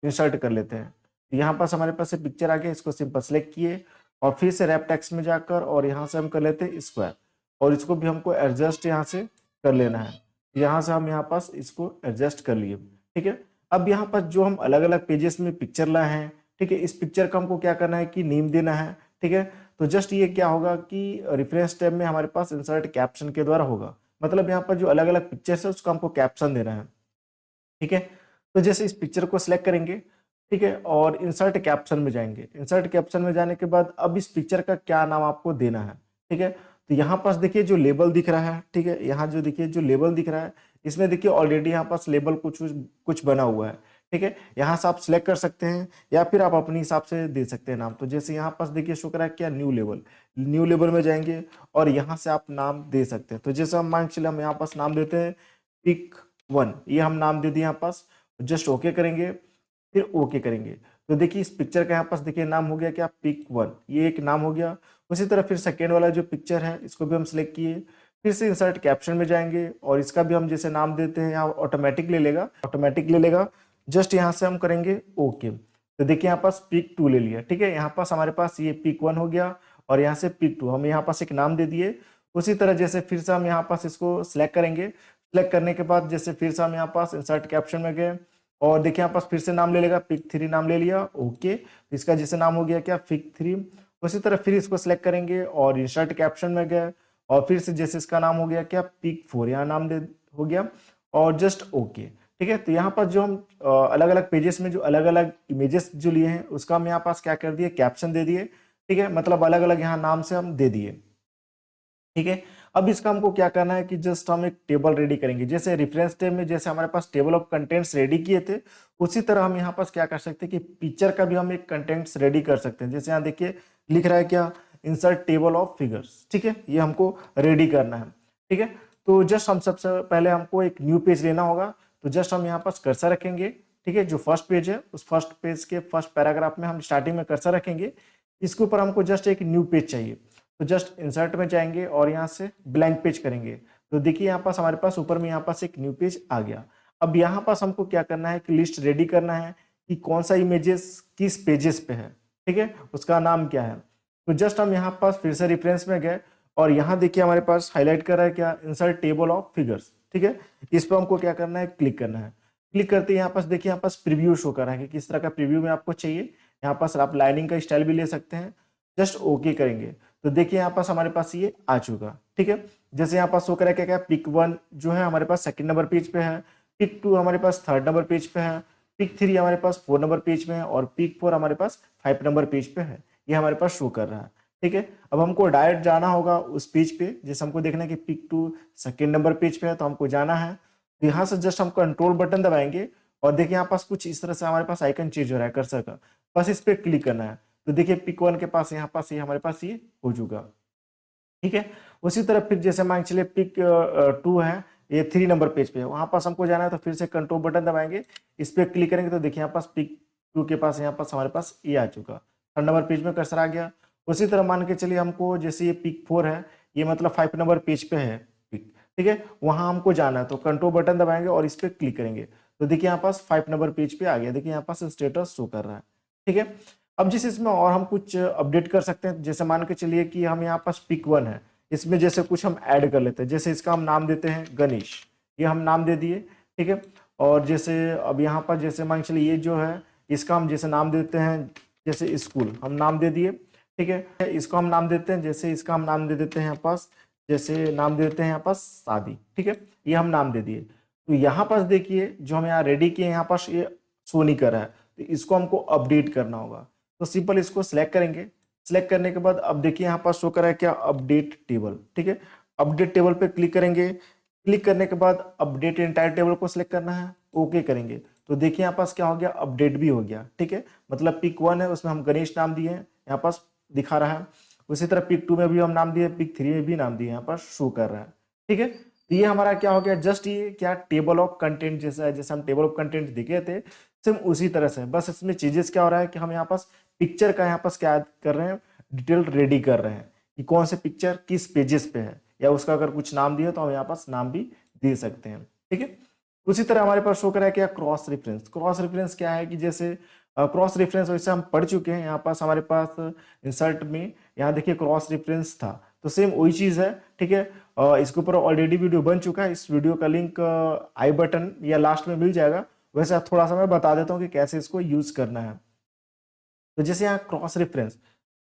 इंसर्ट कर लेते हैं, तो यहाँ पास हमारे पास पिक्चर आ गया, इसको सिंपल सिलेक्ट किए और फिर से रैप टेक्स्ट में जाकर और यहाँ से हम कर लेते हैं स्क्वायर और इसको भी हमको एडजस्ट यहाँ से कर लेना है। यहाँ से हम यहाँ पास इसको एडजस्ट कर लिए। ठीक है, अब यहाँ पर जो हम अलग अलग पेजेस में पिक्चर लाए हैं, ठीक है, इस पिक्चर का हमको क्या करना है कि नेम देना है। ठीक है, तो जस्ट ये क्या होगा कि रेफरेंस टैब में हमारे पास इंसर्ट कैप्शन के द्वारा होगा, मतलब यहाँ पर जो अलग अलग पिक्चर्स है उसका हमको कैप्शन देना है। ठीक है, तो जैसे इस पिक्चर को सिलेक्ट करेंगे, ठीक है, और इंसर्ट कैप्शन में जाएंगे। इंसर्ट कैप्शन में जाने के बाद अब इस पिक्चर का क्या नाम आपको देना है। ठीक है, तो तो यहाँ पास देखिए जो लेबल दिख रहा है, ठीक है, यहाँ जो देखिए जो लेबल दिख रहा है, इसमें देखिए ऑलरेडी यहाँ पास लेबल कुछ कुछ बना हुआ है, ठीक है। यहाँ से आप सिलेक्ट कर सकते हैं या फिर आप अपने हिसाब से दे सकते हैं नाम। तो जैसे यहाँ पास देखिए शो करा है क्या, न्यू लेबल में जाएंगे और यहाँ से आप नाम दे सकते हैं। तो जैसे हम मान चले हम यहाँ पास नाम देते हैं पिक 1, ये हम नाम दे दिए यहाँ पास, जस्ट ओके करेंगे, फिर ओके करेंगे। तो देखिए इस पिक्चर का यहाँ पास देखिए नाम हो गया क्या, पिक 1, ये एक नाम हो गया। उसी तरह फिर सेकेंड वाला जो पिक्चर है इसको भी हम सिलेक्ट किए, फिर से इंसर्ट कैप्शन में जाएंगे और इसका भी हम जैसे नाम देते हैं, यहाँ ऑटोमेटिक ले लेगा, जस्ट यहाँ से हम करेंगे ओके। तो देखिए यहाँ पास पिक 2 ले लिया, ठीक है। यहाँ पास हमारे पास ये पिक 1 हो गया और यहाँ से पिक 2 हम यहाँ पास एक नाम दे दिए। उसी तरह जैसे फिर से हम यहाँ पास इसको सिलेक्ट करेंगे, सिलेक्ट करने के बाद जैसे फिर से हम यहाँ पास इंसर्ट कैप्शन में गए और देखिए यहाँ पास फिर से नाम ले लेगा, पिक 3 नाम ले लिया, ओके। इसका जैसे नाम हो गया क्या, पिक 3। उसी तरह फिर इसको सिलेक्ट करेंगे और इंसर्ट कैप्शन में गए और फिर से जैसे इसका नाम हो गया क्या, पिक 4, यहाँ नाम दे हो गया और जस्ट ओके, ठीक है। तो यहाँ पर जो हम अलग अलग पेजेस में जो अलग अलग इमेजेस जो लिए हैं उसका हम यहाँ पास क्या कर दिए, कैप्शन दे दिए, ठीक है। मतलब अलग अलग यहाँ नाम से हम दे दिए, ठीक है। अब इसका हमको क्या करना है कि जस्ट हम एक टेबल रेडी करेंगे। जैसे रेफरेंस टेब में जैसे हमारे पास टेबल ऑफ कंटेंट्स रेडी किए थे, उसी तरह हम यहाँ पास क्या कर सकते हैं कि पिक्चर का भी हम एक कंटेंट्स रेडी कर सकते हैं। जैसे यहाँ देखिए लिख रहा है क्या, इंसर्ट टेबल ऑफ फिगर्स, ठीक है, ये हमको रेडी करना है, ठीक है। तो जस्ट हम सबसे पहले हमको एक न्यू पेज लेना होगा। तो जस्ट हम यहाँ पास कर्सर रखेंगे, ठीक है। जो फर्स्ट पेज है उस फर्स्ट पेज के फर्स्ट पैराग्राफ में हम स्टार्टिंग में कर्सर रखेंगे। इसके ऊपर हमको जस्ट एक न्यू पेज चाहिए। तो जस्ट इंसर्ट में जाएंगे और यहाँ से ब्लैंक पेज करेंगे। तो देखिए यहाँ पास हमारे पास ऊपर में यहाँ पास एक न्यू पेज आ गया। अब यहाँ पास हमको क्या करना है कि लिस्ट रेडी करना है कि कौन सा इमेजेस किस पेजेस पे है, ठीक है, उसका नाम क्या है। तो जस्ट हम यहाँ पास फिर से रेफरेंस में गए और यहाँ देखिए हमारे पास हाईलाइट कर रहा है क्या, इंसर्ट टेबल ऑफ फिगर्स, ठीक है। इस पर हमको क्या करना है, क्लिक करना है। क्लिक करते ही यहाँ पास देखिए यहाँ पास प्रीव्यू शो कर रहा है कि किस तरह का प्रीव्यू में आपको चाहिए। यहाँ पास आप लाइनिंग का स्टाइल भी ले सकते हैं, जस्ट ओके करेंगे। तो देखिए यहाँ पास हमारे पास ये आ चुका, ठीक है। जैसे यहाँ पास शो कर रहा है क्या, पिक 1 जो है हमारे पास सेकंड नंबर पेज पे है, पिक 2 हमारे पास थर्ड नंबर पेज पे है, पिक 3 हमारे पास 4 नंबर पेज में है और पिक 4 हमारे पास 5 नंबर पेज पे है। ये हमारे पास शो कर रहा है, ठीक है। अब हमको डायरेक्ट जाना होगा उस पेज पे। जैसे हमको देखना है कि पिक 2 सेकेंड नंबर पेज पे है तो हमको जाना है। तो यहाँ से जस्ट हम कंट्रोल बटन दबाएंगे और देखिए यहाँ पास कुछ इस तरह से हमारे पास आइकन चेंज हो रहा है कर्सर का, बस इस पे क्लिक करना है। तो देखिए पिक 1 के पास यहाँ पास ये हमारे पास ये हो चुका, ठीक है। उसी तरह फिर जैसे मान चलिए पिक 2 है, ये 3 नंबर पेज पे है, वहां पास हमको जाना है। तो फिर से कंट्रोल बटन दबाएंगे, इस पे क्लिक करेंगे तो देखिए यहाँ पास पिक 2 के पास यहाँ पास हमारे पास ये आ चुका, थर्ड नंबर पेज में कर्सर आ गया। उसी तरह मान के चलिए हमको जैसे ये पिक 4 है, ये मतलब 5 नंबर पेज पे है पिक, ठीक है, वहां हमको जाना है। तो कंट्रोल बटन दबाएंगे और इस पे क्लिक करेंगे तो देखिए यहाँ पास 5 नंबर पेज पे आ गया। देखिए यहाँ पास स्टेटस शो कर रहा है, ठीक है। अब जिस इसमें और हम कुछ अपडेट कर सकते हैं, जैसे मान के चलिए कि हम यहाँ पास पिक 1 है, इसमें जैसे कुछ हम ऐड कर लेते हैं। जैसे इसका हम नाम देते हैं गणेश, ये हम नाम दे दिए, ठीक है। और जैसे अब यहाँ पर जैसे मान चलिए ये जो है इसका हम जैसे नाम देते हैं, जैसे स्कूल हम नाम दे दिए, ठीक है। इसको हम नाम देते हैं, जैसे इसका हम नाम दे देते हैं यहाँ पास, जैसे नाम दे देते हैं यहाँ पास शादी, ठीक है, ये हम नाम दे दिए। तो यहाँ पास देखिए जो हम यहाँ रेडी किए यहाँ पास ये शो नहीं कर रहा है, तो इसको हमको अपडेट करना होगा। तो सिंपल इसको सिलेक्ट करेंगे, सिलेक्ट करने के बाद अब देखिए यहाँ पास शो कर रहा है क्या, अपडेट टेबल, ठीक है। अपडेट टेबल पे क्लिक करेंगे, क्लिक करने के बाद अपडेट एंटायर टेबल को सिलेक्ट करना है, ओके करेंगे। तो देखिए यहाँ पास क्या हो गया, अपडेट भी हो गया, ठीक है। मतलब पिक 1 है उसमें हम गणेश नाम दिए हैं, यहाँ पास दिखा रहा है। उसी तरह पिक 2 में भी हम नाम दिए, पिक 3 में भी नाम दिए, यहाँ पर शो कर रहा है, ठीक है। तो ये हमारा क्या हो गया, जस्ट ये क्या टेबल ऑफ कंटेंट जैसा है, जैसे हम टेबल ऑफ कंटेंट दिखे थे सेम उसी तरह से। बस इसमें चीजेस क्या हो रहा है कि हम यहाँ पास पिक्चर का यहाँ पास क्या कर रहे हैं, डिटेल रेडी कर रहे हैं कि कौन से पिक्चर किस पेजेस पे है, या उसका अगर कुछ नाम दिया तो हम यहाँ पास नाम भी दे सकते हैं, ठीक है। उसी तरह हमारे पास शो करा है क्या, क्रॉस रेफरेंस। क्रॉस रेफरेंस क्या है कि जैसे क्रॉस रेफरेंस वैसे हम पढ़ चुके हैं, यहाँ पास हमारे पास इंसर्ट में यहाँ देखिए क्रॉस रेफरेंस था, तो सेम वही चीज है, ठीक है। इसके ऊपर ऑलरेडी वीडियो बन चुका है, इस वीडियो का लिंक आई बटन या लास्ट में मिल जाएगा। वैसे थोड़ा सा मैं बता देता हूँ कि कैसे इसको यूज करना है। तो जैसे यहाँ क्रॉस रेफरेंस,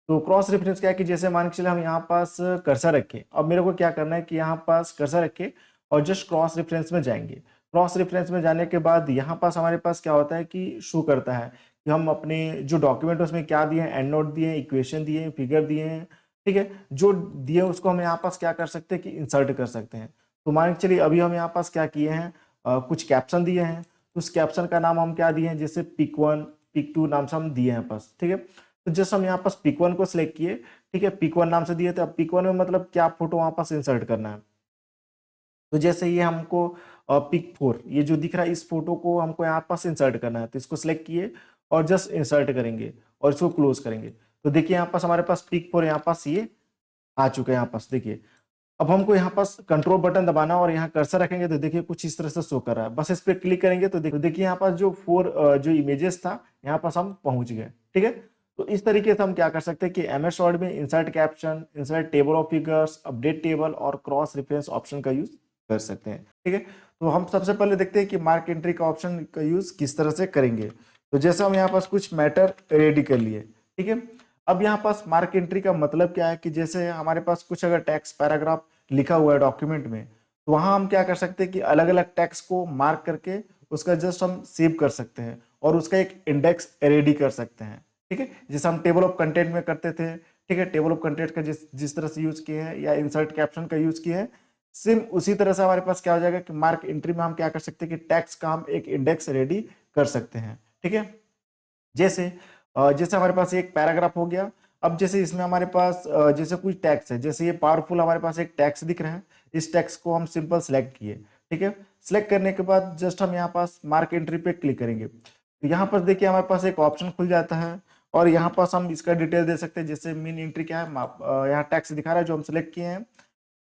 तो क्रॉस रेफरेंस क्या है कि जैसे मान के चले हम यहाँ पास कर्सर रखें, अब मेरे को क्या करना है कि यहाँ पास कर्सर रखे और जस्ट क्रॉस रेफरेंस में जाएंगे। क्रॉस रेफरेंस में जाने के बाद यहाँ पास हमारे पास क्या होता है कि शो करता है कि हम अपने जो डॉक्यूमेंट उसमें क्या दिए हैं, एंड नोट दिए हैं, इक्वेशन दिए हैं, फिगर दिए हैं, ठीक है, जो दिए उसको हम यहाँ पास क्या कर सकते हैं कि इंसर्ट कर सकते हैं। तो मान के चलिए अभी हम यहाँ पास क्या किए हैं, कुछ कैप्शन दिए हैं, तो उस कैप्शन का नाम हम क्या दिए हैं, जैसे पिक 1 पिक 2 नाम से हम दिए हैं पास। ठीक है, तो जैसे हम यहाँ पास पिक 1 को सिलेक्ट किए, ठीक है, पिक 1 नाम से दिए थे। अब पिक 1 में मतलब क्या फोटो वहां पास इंसर्ट करना है। तो जैसे ये हमको पिक 4 ये जो दिख रहा है, इस फोटो को हमको यहाँ पास इंसर्ट करना है, तो इसको सिलेक्ट किए और जस्ट इंसर्ट करेंगे और इसको क्लोज करेंगे। तो देखिए यहाँ पास हमारे पास पिक 4 यहाँ पास ये आ चुका है यहाँ पास। देखिए अब हमको यहाँ पास कंट्रोल बटन दबाना और यहाँ कर्सर रखेंगे तो देखिए कुछ इस तरह से शो कर रहा है। बस इस पर क्लिक करेंगे तो देखिए यहाँ पास जो 4 जो इमेजेस था यहाँ पास हम पहुंच गए। ठीक है, तो इस तरीके से हम क्या कर सकते हैं कि एमएस वर्ड में insert caption, insert table of figures, update table और क्रॉस रेफरेंस ऑप्शन का यूज कर सकते हैं। ठीक है, तो हम सबसे पहले देखते हैं कि मार्क एंट्री का ऑप्शन का यूज किस तरह से करेंगे। तो जैसे हम यहाँ पास कुछ मैटर रेडी कर लिए, ठीक है, अब यहाँ पास मार्क एंट्री का मतलब क्या है कि जैसे हमारे पास कुछ अगर टेक्स्ट पैराग्राफ लिखा हुआ है डॉक्यूमेंट में, तो वहां हम क्या कर सकते हैं कि अलग अलग टेक्स्ट को मार्क करके उसका जस्ट हम सेव कर सकते हैं और उसका एक इंडेक्स रेडी कर सकते हैं। ठीक है, जैसे हम टेबल ऑफ कंटेंट में करते थे। ठीक है, टेबल ऑफ कंटेंट का जिस जिस तरह से यूज किए हैं या इंसर्ट कैप्शन का यूज किए हैं, सेम उसी तरह से हमारे पास क्या हो जाएगा कि मार्क एंट्री में हम क्या कर सकते हैं कि टेक्स्ट का हम एक इंडेक्स रेडी कर सकते हैं। ठीक है, जैसे जैसे हमारे पास एक पैराग्राफ हो गया। अब जैसे इसमें हमारे पास जैसे कुछ टैक्स है, जैसे ये पावरफुल हमारे पास एक टैक्स दिख रहा है, इस टैक्स को हम सिंपल सेलेक्ट किए। ठीक है, सेलेक्ट करने के बाद जस्ट हम यहाँ पास मार्क एंट्री पे क्लिक करेंगे तो यहाँ पर देखिए हमारे पास एक ऑप्शन खुल जाता है और यहाँ पास हम इसका डिटेल दे सकते हैं। जैसे मेन एंट्री क्या है, यहाँ टैक्स दिखा रहा है जो हम सेलेक्ट किए हैं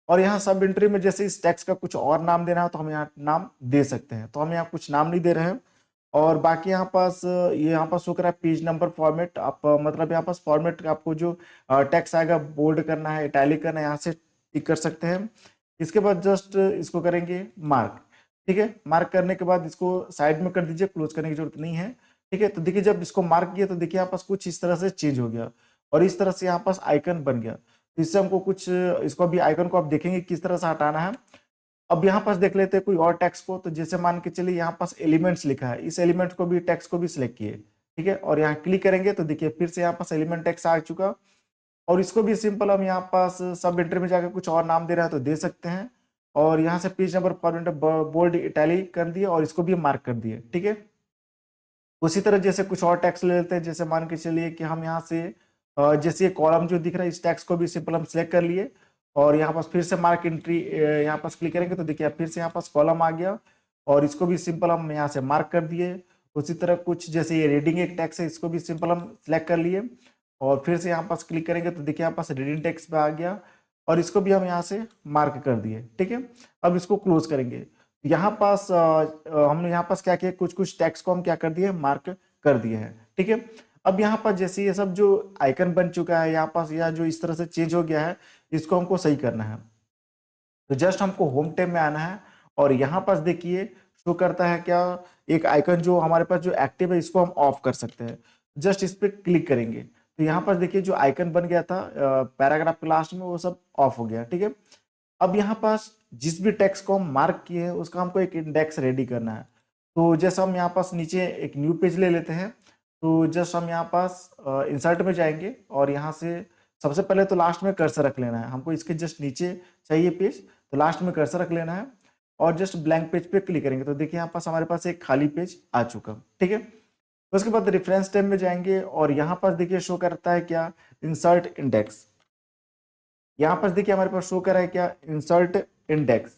और यहाँ सब एंट्री में जैसे इस टैक्स का कुछ और नाम देना है तो हम यहाँ नाम दे सकते हैं। तो हम यहाँ कुछ नाम नहीं दे रहे हैं और बाकी यहाँ पास ये यहाँ पास शो करा है पेज नंबर फॉर्मेट। आप मतलब यहाँ पास फॉर्मेट आपको जो टेक्स्ट आएगा बोल्ड करना है, इटैलिक करना है, यहाँ से टिक कर सकते हैं। इसके बाद जस्ट इसको करेंगे मार्क। ठीक है, मार्क करने के बाद इसको साइड में कर दीजिए, क्लोज करने की जरूरत नहीं है। ठीक है, तो देखिए जब इसको मार्क किया तो देखिए यहाँ पास कुछ इस तरह से चेंज हो गया और इस तरह से यहाँ पास आइकन बन गया। तो इससे हमको कुछ इसको अभी आइकन को आप देखेंगे किस तरह से हटाना है। अब यहाँ पास देख लेते हैं कोई और टेक्स्ट को। तो जैसे मान के चलिए यहाँ पास एलिमेंट्स लिखा है, इस एलिमेंट को भी टेक्स्ट को भी सिलेक्ट किए। ठीक है, और यहाँ क्लिक करेंगे तो देखिए फिर से यहाँ पास एलिमेंट टेक्स्ट आ चुका और इसको भी सिंपल हम यहाँ पास सब एंट्री में जाकर कुछ और नाम दे रहा है तो दे सकते हैं। और यहाँ से page number format bold italic कर दिए और इसको भी मार्क कर दिए। ठीक है, उसी तरह जैसे कुछ और टैक्स ले लेते हैं। जैसे मान के चलिए कि हम यहाँ से जैसे ये कॉलम जो दिख रहा है इस टैक्स को भी सिंपल हम सिलेक्ट कर लिए और यहाँ पास फिर से मार्क एंट्री यहाँ पास क्लिक करेंगे तो देखिए फिर से यहाँ पास कॉलम आ गया और इसको भी सिंपल हम यहाँ से मार्क कर दिए। उसी तरह कुछ जैसे ये रीडिंग एक टैक्स है, इसको भी सिंपल हम सिलेक्ट कर लिए और फिर से यहाँ पास क्लिक करेंगे तो देखिए यहाँ पास रीडिंग टैक्स पे आ गया और इसको भी हम यहाँ से मार्क कर दिए। ठीक है, अब इसको क्लोज करेंगे। यहाँ पास हमने यहाँ पास क्या किया, कुछ कुछ टैक्स को हम क्या कर दिए, मार्क कर दिए हैं। ठीक है, अब यहाँ पर जैसे ये सब जो आइकन बन चुका है यहाँ पास या जो इस तरह से चेंज हो गया है, इसको हमको सही करना है। तो जस्ट हमको होम टैब में आना है और यहाँ पास देखिए शो करता है क्या, एक आइकन जो हमारे पास जो एक्टिव है इसको हम ऑफ कर सकते हैं। जस्ट इस पर क्लिक करेंगे तो यहाँ पास देखिए जो आइकन बन गया था पैराग्राफ के लास्ट में वो सब ऑफ हो गया। ठीक है, अब यहाँ पास जिस भी टेक्स्ट को हम मार्क किए हैं उसका हमको एक इंडेक्स रेडी करना है। तो जैसे हम यहाँ पास नीचे एक न्यू पेज ले लेते हैं तो जस्ट हम यहाँ पास इंसर्ट में जाएंगे और यहाँ से सबसे पहले तो लास्ट में कर्सर रख लेना है। हमको इसके जस्ट नीचे चाहिए पेज, तो लास्ट में कर्सर रख लेना है और जस्ट ब्लैंक पेज पे क्लिक करेंगे तो देखिए यहाँ पास हमारे पास एक खाली पेज आ चुका। ठीक है, उसके बाद रेफरेंस टैब में जाएंगे और यहाँ पास देखिए शो करता है क्या, इंसर्ट इंडेक्स। यहाँ पास देखिए हमारे पास शो कर रहा है क्या, इंसर्ट इंडेक्स।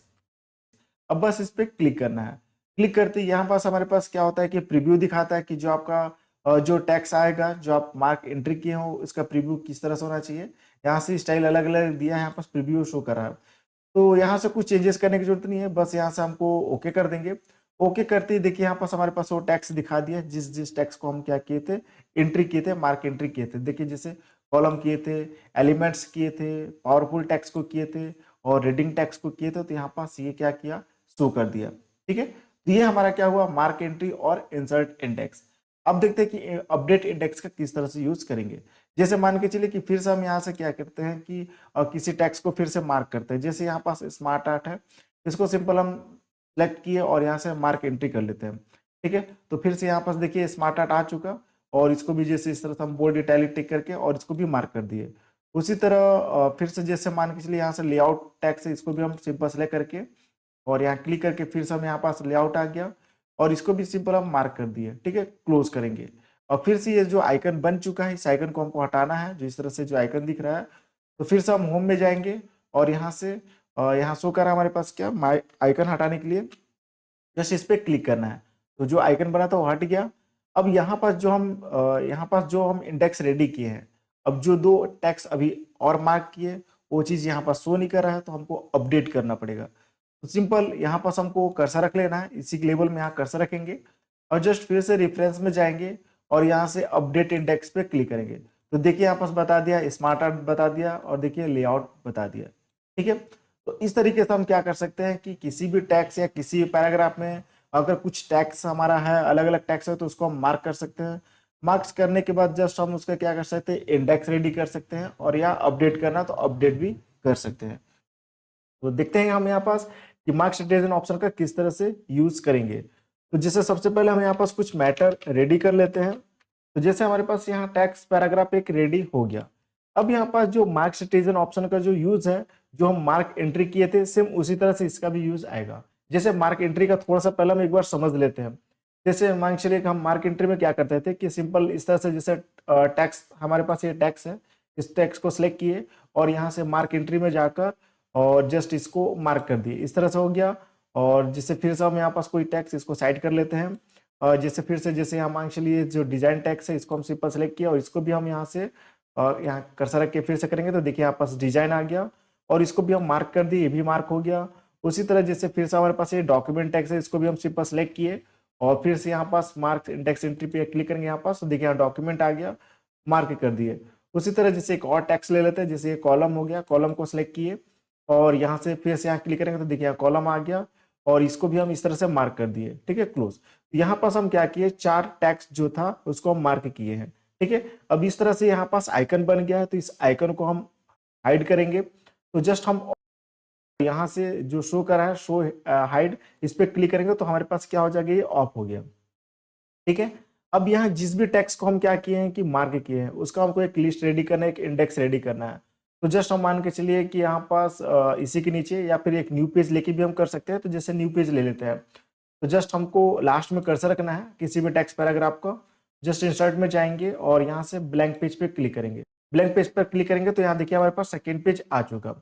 अब बस इस पे क्लिक करना है। क्लिक करते ही यहाँ पास हमारे पास क्या होता है कि प्रीव्यू दिखाता है कि जो आपका जो टैक्स आएगा जो आप मार्क एंट्री किए हो इसका प्रीव्यू किस तरह से होना चाहिए। यहाँ से स्टाइल अलग अलग दिया है, यहाँ पास प्रीव्यू शो कर रहा है। तो यहाँ से कुछ चेंजेस करने की जरूरत नहीं है, बस यहाँ से हमको ओके कर देंगे। ओके करते ही देखिए यहाँ पास हमारे पास वो टैक्स दिखा दिया जिस जिस टैक्स को हम क्या किए थे, एंट्री किए थे, मार्क एंट्री किए थे। देखिए जैसे कॉलम किए थे, एलिमेंट्स किए थे, पावरफुल टैक्स को किए थे और रीडिंग टैक्स को किए थे, तो यहाँ पास ये क्या किया, शो कर दिया। ठीक है, तो ये हमारा क्या हुआ, मार्क एंट्री और इंसर्ट इंडेक्स। अब देखते हैं कि अपडेट इंडेक्स का किस तरह से यूज करेंगे। जैसे मान के चलिए कि फिर से हम यहाँ से क्या करते हैं कि किसी टैक्स को फिर से मार्क करते हैं। जैसे यहाँ पास स्मार्ट आर्ट है, इसको सिंपल हम सेलेक्ट किए और यहाँ से मार्क एंट्री कर लेते हैं। ठीक है, तो फिर से यहाँ पास देखिए स्मार्ट आर्ट आ चुका और इसको भी जैसे इस तरह से हम बोल्ड इटैलिक टिक करके और इसको भी मार्क कर दिए। उसी तरह फिर से जैसे मान के चलिए यहाँ से लेआउट टैक्स है, इसको भी हम सिंपल सेलेक्ट करके और यहाँ क्लिक करके फिर से हम यहाँ पास लेआउट आ गया और इसको भी सिंपल हम मार्क कर दिए, ठीक है, क्लोज करेंगे। और फिर से ये जो आइकन बन चुका है, इस आइकन को हमको हटाना है, जो इस तरह से जो आइकन दिख रहा है। तो फिर से हम होम में जाएंगे और यहाँ से यहाँ शो कर रहा है हमारे पास क्या, माई आइकन हटाने के लिए जस्ट इस पे क्लिक करना है। तो जो आइकन बना था वो हट गया। अब यहाँ पास जो हम इंडेक्स रेडी किए हैं, अब जो 2 टैक्स अभी और मार्क किए वो चीज यहाँ पास शो नहीं कर रहा है, तो हमको अपडेट करना पड़ेगा। तो सिंपल यहाँ पास हमको कर्सर रख लेना है, इसी लेवल में यहाँ कर्सर रखेंगे और जस्ट फिर से रेफरेंस में जाएंगे और यहाँ से अपडेट इंडेक्स पे क्लिक करेंगे। तो देखिए यहाँ पास बता दिया, स्मार्ट आर्ट बता दिया और देखिए लेआउट बता दिया, ठीक है। तो इस तरीके से हम क्या कर सकते हैं कि किसी भी टैक्स या किसी भी पैराग्राफ में अगर कुछ टैक्स हमारा है, अलग अलग टैक्स है, तो उसको हम मार्क कर सकते हैं। मार्क्स करने के बाद जस्ट हम उसका क्या कर सकते हैं, इंडेक्स रेडी कर सकते हैं और या अपडेट करना तो अपडेट भी कर सकते हैं। तो देखते हैं हम यहाँ पास कि मार्क्स डिटेल्स ऑप्शन का किस तरह से यूज करेंगे। तो जैसे सबसे पहले हम यहाँ पास कुछ मैटर रेडी कर लेते हैं। तो जैसे हमारे पास यहाँ टैक्स पैराग्राफ एक रेडी हो गया। अब यहाँ पास जो मार्क सिटीजन ऑप्शन का जो यूज है, जो हम मार्क एंट्री किए थे, सेम उसी तरह से इसका भी यूज आएगा। जैसे मार्क एंट्री का थोड़ा सा पहले हम एक बार समझ लेते हैं। जैसे मान के चलिए कि हम मार्क एंट्री में क्या करते थे कि सिंपल इस तरह से, जैसे टैक्स हमारे पास ये टैक्स है, इस टैक्स को सिलेक्ट किए और यहाँ से मार्क एंट्री में जाकर और जस्ट इसको मार्क कर दिए, इस तरह से हो गया। और जिससे फिर से हम यहाँ पास कोई टैक्स इसको साइड कर लेते हैं। जैसे फिर से जैसे यहाँ मान के चलिए जो डिजाइन टैक्स है, इसको हम सिंपल सेलेक्ट किया और इसको भी हम यहाँ से यहाँ कर्सर रख के फिर से करेंगे तो देखिए यहाँ पास डिजाइन आ गया और इसको भी हम मार्क कर दिए, ये भी मार्क हो गया। उसी तरह जैसे फिर से हमारे पास ये डॉक्यूमेंट टैक्स है, इसको भी हम सिंपल सेलेक्ट किए और फिर से यहाँ पास मार्क इंडेक्स एंट्री पे क्लिक करेंगे यहाँ पास, तो देखिए यहाँ डॉक्यूमेंट आ गया, मार्क कर दिए। उसी तरह जैसे एक और टैक्स ले लेते हैं, जैसे ये कॉलम हो गया, कॉलम को सिलेक्ट किए और यहाँ से फिर से यहाँ क्लिक करेंगे तो देखिए यहाँ कॉलम आ गया और इसको भी हम इस तरह से मार्क कर दिए, ठीक है, क्लोज। यहाँ पास हम क्या किए, 4 टैक्स जो था उसको हम मार्क किए हैं, ठीक है। अब इस तरह से यहाँ पास आइकन बन गया है, तो इस आइकन को हम हाइड करेंगे। तो जस्ट हम यहाँ से जो शो कर रहा है, शो हाइड, इस पे क्लिक करेंगे तो हमारे पास क्या हो जाएगा, ये ऑफ हो गया, ठीक है। अब यहाँ जिस भी टेक्स्ट को हम क्या किए हैं कि मार्क किए हैं, उसका हमको एक लिस्ट रेडी करना है, एक इंडेक्स रेडी करना है। तो जस्ट हम मान के चलिए कि यहाँ पास इसी के नीचे या फिर एक न्यू पेज लेके भी हम कर सकते हैं। तो जैसे न्यू पेज ले लेते हैं, तो जस्ट हमको लास्ट में कर्सर रखना है किसी भी टेक्स्ट पैराग्राफ का। जस्ट इंसर्ट में जाएंगे और यहाँ से ब्लैंक पेज पे क्लिक करेंगे। ब्लैंक पेज पर क्लिक करेंगे तो यहाँ देखिए हमारे पास सेकेंड पेज आ चुका।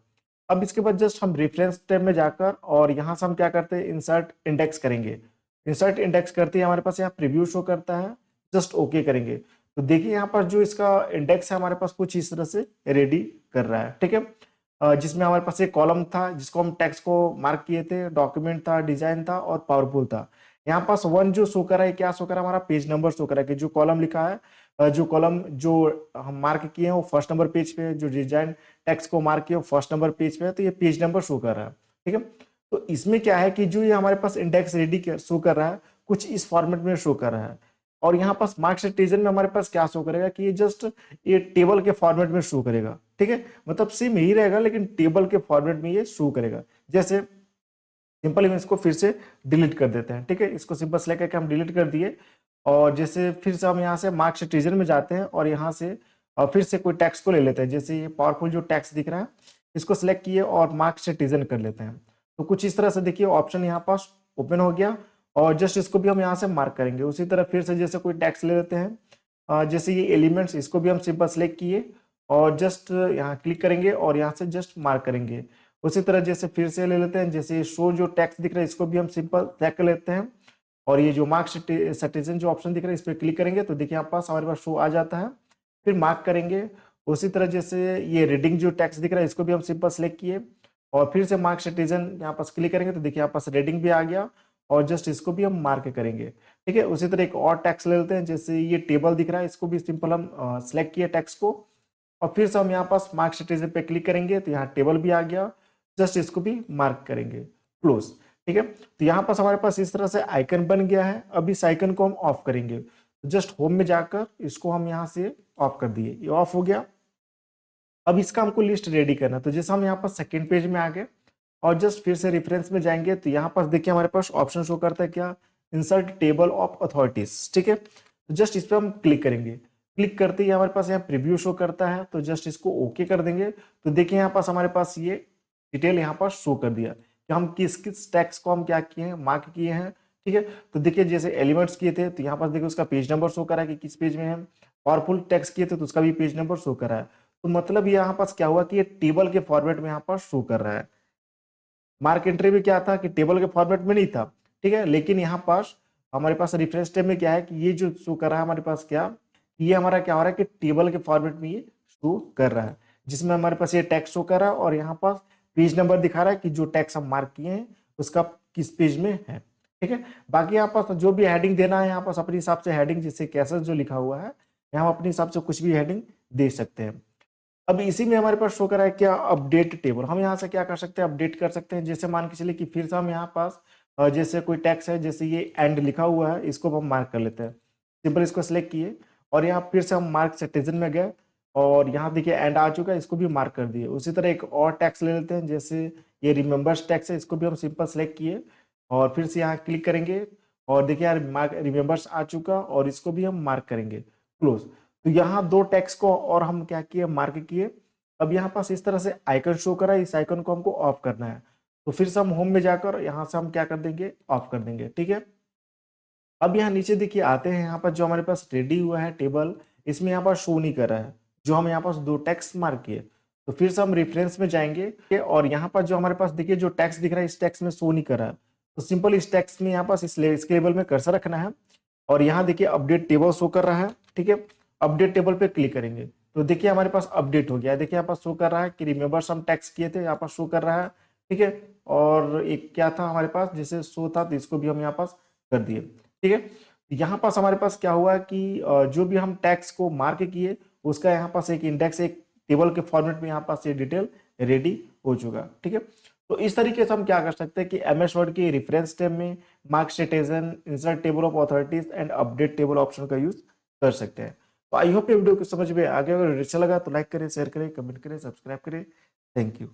अब इसके बाद जस्ट हम रेफरेंस टैब में जाकर और यहाँ से हम क्या करते हैं, इंसर्ट इंडेक्स करेंगे। इंसर्ट इंडेक्स करते ही हमारे पास यहाँ प्रीव्यू शो करता है, जस्ट ओके करेंगे। तो देखिए यहाँ पर जो इसका इंडेक्स है हमारे पास कुछ इस तरह से रेडी कर रहा है, ठीक है। जिसमें हमारे पास एक कॉलम था जिसको हम टेक्स्ट को मार्क किए थे, डॉक्यूमेंट था, डिजाइन था और पावरफुल था। यहाँ पास 1 जो शो कर रहा है, क्या शो कर रहा है, हमारा पेज नंबर शो कर रहा है कि जो कॉलम लिखा है, जो कॉलम जो हम मार्क किए हैं वो फर्स्ट नंबर पेज पे है, जो डिजाइन टेक्स्ट को मार्क किया वो फर्स्ट नंबर पेज पे है, तो ये पेज नंबर शो कर रहा है, ठीक है। तो इसमें क्या है कि जो ये हमारे पास इंडेक्स रेडी शो कर रहा है, कुछ इस फॉर्मेट में शो कर रहा है। और यहाँ पास मार्क्स सिटीजन में हमारे पास क्या शो करेगा कि ये जस्ट ये टेबल के फॉर्मेट में शो करेगा, ठीक है। मतलब सेम यही रहेगा लेकिन टेबल के फॉर्मेट में ये शो करेगा। जैसे सिंपल हम इसको फिर से डिलीट कर देते हैं, ठीक है। इसको सिंपल सेलेक्ट करके हम डिलीट कर दिए और जैसे फिर से हम यहाँ से मार्क्स सिटीजन में जाते हैं और यहाँ से फिर से कोई टैक्स को ले लेते हैं। जैसे ये पावरफुल जो टैक्स दिख रहा है, इसको सिलेक्ट किए और मार्क्स सिटीजन कर लेते हैं। तो कुछ इस तरह से देखिए ऑप्शन यहाँ पास ओपन हो गया और जस्ट इसको भी हम यहाँ से मार्क करेंगे। उसी तरह फिर से जैसे कोई टैक्स ले लेते हैं, जैसे ये एलिमेंट्स, इसको भी हम सिंपल सेलेक्ट किए और जस्ट यहाँ क्लिक करेंगे और यहाँ से जस्ट मार्क करेंगे। उसी तरह जैसे फिर से ले लेते हैं, जैसे शो जो टैक्स दिख रहा है इसको भी हम सिंपल सेलेक्ट कर लेते हैं और ये जो मार्क सिटीजन जो ऑप्शन दिख रहा है इस पर क्लिक करेंगे तो देखिए यहाँ पास हमारे पास शो आ जाता है, फिर मार्क करेंगे। उसी तरह जैसे ये रीडिंग जो टैक्स दिख रहा है इसको भी हम सिंपल सेलेक्ट किए और फिर से मार्क सिटीजन यहाँ पास क्लिक करेंगे तो देखिए यहाँ पास रीडिंग भी आ गया और जस्ट इसको भी हम मार्क करेंगे, ठीक है। उसी तरह एक और टैक्स ले लेते हैं, जैसे ये टेबल दिख रहा है इसको भी सिंपल हम सेलेक्ट किए टैक्स को और फिर से हम यहाँ पास मार्क सिटीजन पे क्लिक करेंगे तो यहाँ टेबल भी आ गया, जस्ट इसको भी मार्क करेंगे, क्लोज, ठीक है। तो यहाँ पास हमारे पास इस तरह से आइकन बन गया है। अब इस आइकन को हम ऑफ करेंगे, जस्ट होम में जाकर इसको हम यहाँ से ऑफ कर दिए, ये ऑफ हो गया। अब इसका हमको लिस्ट रेडी करना है। तो जैसे हम यहाँ पर सेकेंड पेज में आ गए और जस्ट फिर से रेफरेंस में जाएंगे तो यहाँ पास देखिए हमारे पास ऑप्शन शो करता है क्या, इंसर्ट टेबल ऑफ अथॉरिटीज, ठीक है। तो जस्ट इस पर हम क्लिक करेंगे। क्लिक करते ही हमारे पास यहाँ प्रीव्यू शो करता है, तो जस्ट इसको ओके कर देंगे। तो देखिए यहाँ पास हमारे पास ये डिटेल यहाँ पर शो कर दिया कि हम किस किस टैक्स को हम क्या किए हैं, मार्क किए हैं। ठीक है, तो देखिए जैसे एलिमेंट्स किए थे तो यहाँ पास देखिए उसका पेज नंबर शो करा है कि किस पेज में है। पावरफुल टैक्स किए थे तो उसका भी पेज नंबर शो करा है। तो मतलब यहाँ पास क्या हुआ कि ये टेबल के फॉर्मेट में यहाँ पर शो कर रहा है। मार्क एंट्री में क्या था कि टेबल के फॉर्मेट में नहीं था, ठीक है, लेकिन यहाँ पास हमारे पास रेफरेंस टेब में क्या है कि ये जो शो कर रहा है हमारे पास क्या, ये हमारा क्या हो रहा है कि टेबल के फॉर्मेट में ये शो कर रहा है, जिसमें हमारे पास ये टैक्स शो कर रहा है और यहाँ पास पेज नंबर दिखा रहा है कि जो टैक्स हम मार्क किए हैं उसका किस पेज में है। ठीक है, बाकी यहाँ पास जो भी हेडिंग देना है यहाँ पास अपने हिसाब से हेडिंग, जैसे कैसे जो लिखा हुआ है यहाँ अपने हिसाब से कुछ भी हेडिंग दे सकते हैं। अब इसी में हमारे पास शो करा है क्या, अपडेट टेबल। हम यहाँ से क्या कर सकते हैं, अपडेट कर सकते हैं। जैसे मान के चलिए कि फिर से हम यहाँ पास जैसे कोई टैक्स है, जैसे ये एंड लिखा हुआ है, इसको हम मार्क कर लेते हैं। सिंपल इसको सिलेक्ट किए और यहाँ फिर से हम मार्क सिटीजन में गए और यहाँ देखिए एंड आ चुका है, इसको भी मार्क कर दिए। उसी तरह एक और टैक्स ले लेते हैं, जैसे ये रिमेंबर्स टैक्स है, इसको भी हम सिंपल सेलेक्ट किए और फिर से यहाँ क्लिक करेंगे और देखिए यार मार्क रिमेंबर्स आ चुका और इसको भी हम मार्क करेंगे क्लोज। तो यहाँ दो टैक्स को और हम क्या किए, मार्क किए। अब यहाँ पास इस तरह से आइकन शो करा है, इस आइकन को हमको ऑफ करना है, तो फिर से हम होम में जाकर यहाँ से हम क्या कर देंगे, ऑफ कर देंगे। ठीक है, अब यहाँ नीचे देखिए आते हैं, यहाँ पर जो हमारे पास रेडी हुआ है टेबल, इसमें यहाँ पर शो नहीं कर रहा है जो हम यहाँ पास दो टैक्स मार्क किए। तो फिर से हम रेफरेंस में जाएंगे और यहाँ पर जो हमारे पास देखिए जो टैक्स दिख रहा है इस टैक्स में शो नहीं कर रहा है, तो सिंपल इस टैक्स में यहाँ पास इसके लेवल में कर्सर रखना है और यहाँ देखिए अपडेट टेबल शो कर रहा है। ठीक है, अपडेट टेबल पे क्लिक करेंगे तो देखिए हमारे पास अपडेट हो गया। देखिए यहाँ पास शो कर रहा है कि रिमेंबर्स हम टैक्स किए थे, यहाँ पास शो कर रहा है। ठीक है, और एक क्या था हमारे पास जैसे शो था, तो इसको भी हम यहाँ पास कर दिए। ठीक है, यहाँ पास हमारे पास क्या हुआ कि जो भी हम टैक्स को मार्क किए उसका यहाँ पास एक इंडेक्स, एक टेबल के फॉर्मेट में यहाँ पास ये डिटेल रेडी हो चुका। ठीक है, तो इस तरीके से हम क्या कर सकते हैं कि एमएस वर्ड के रेफरेंस टेब में mark citizen, insert table of authorities and update table option का यूज कर सकते हैं। तो आई होप ये वीडियो को समझ में आ गया। अगर अच्छा लगा तो लाइक करें, शेयर करें, कमेंट करें, सब्सक्राइब करें। Thank you.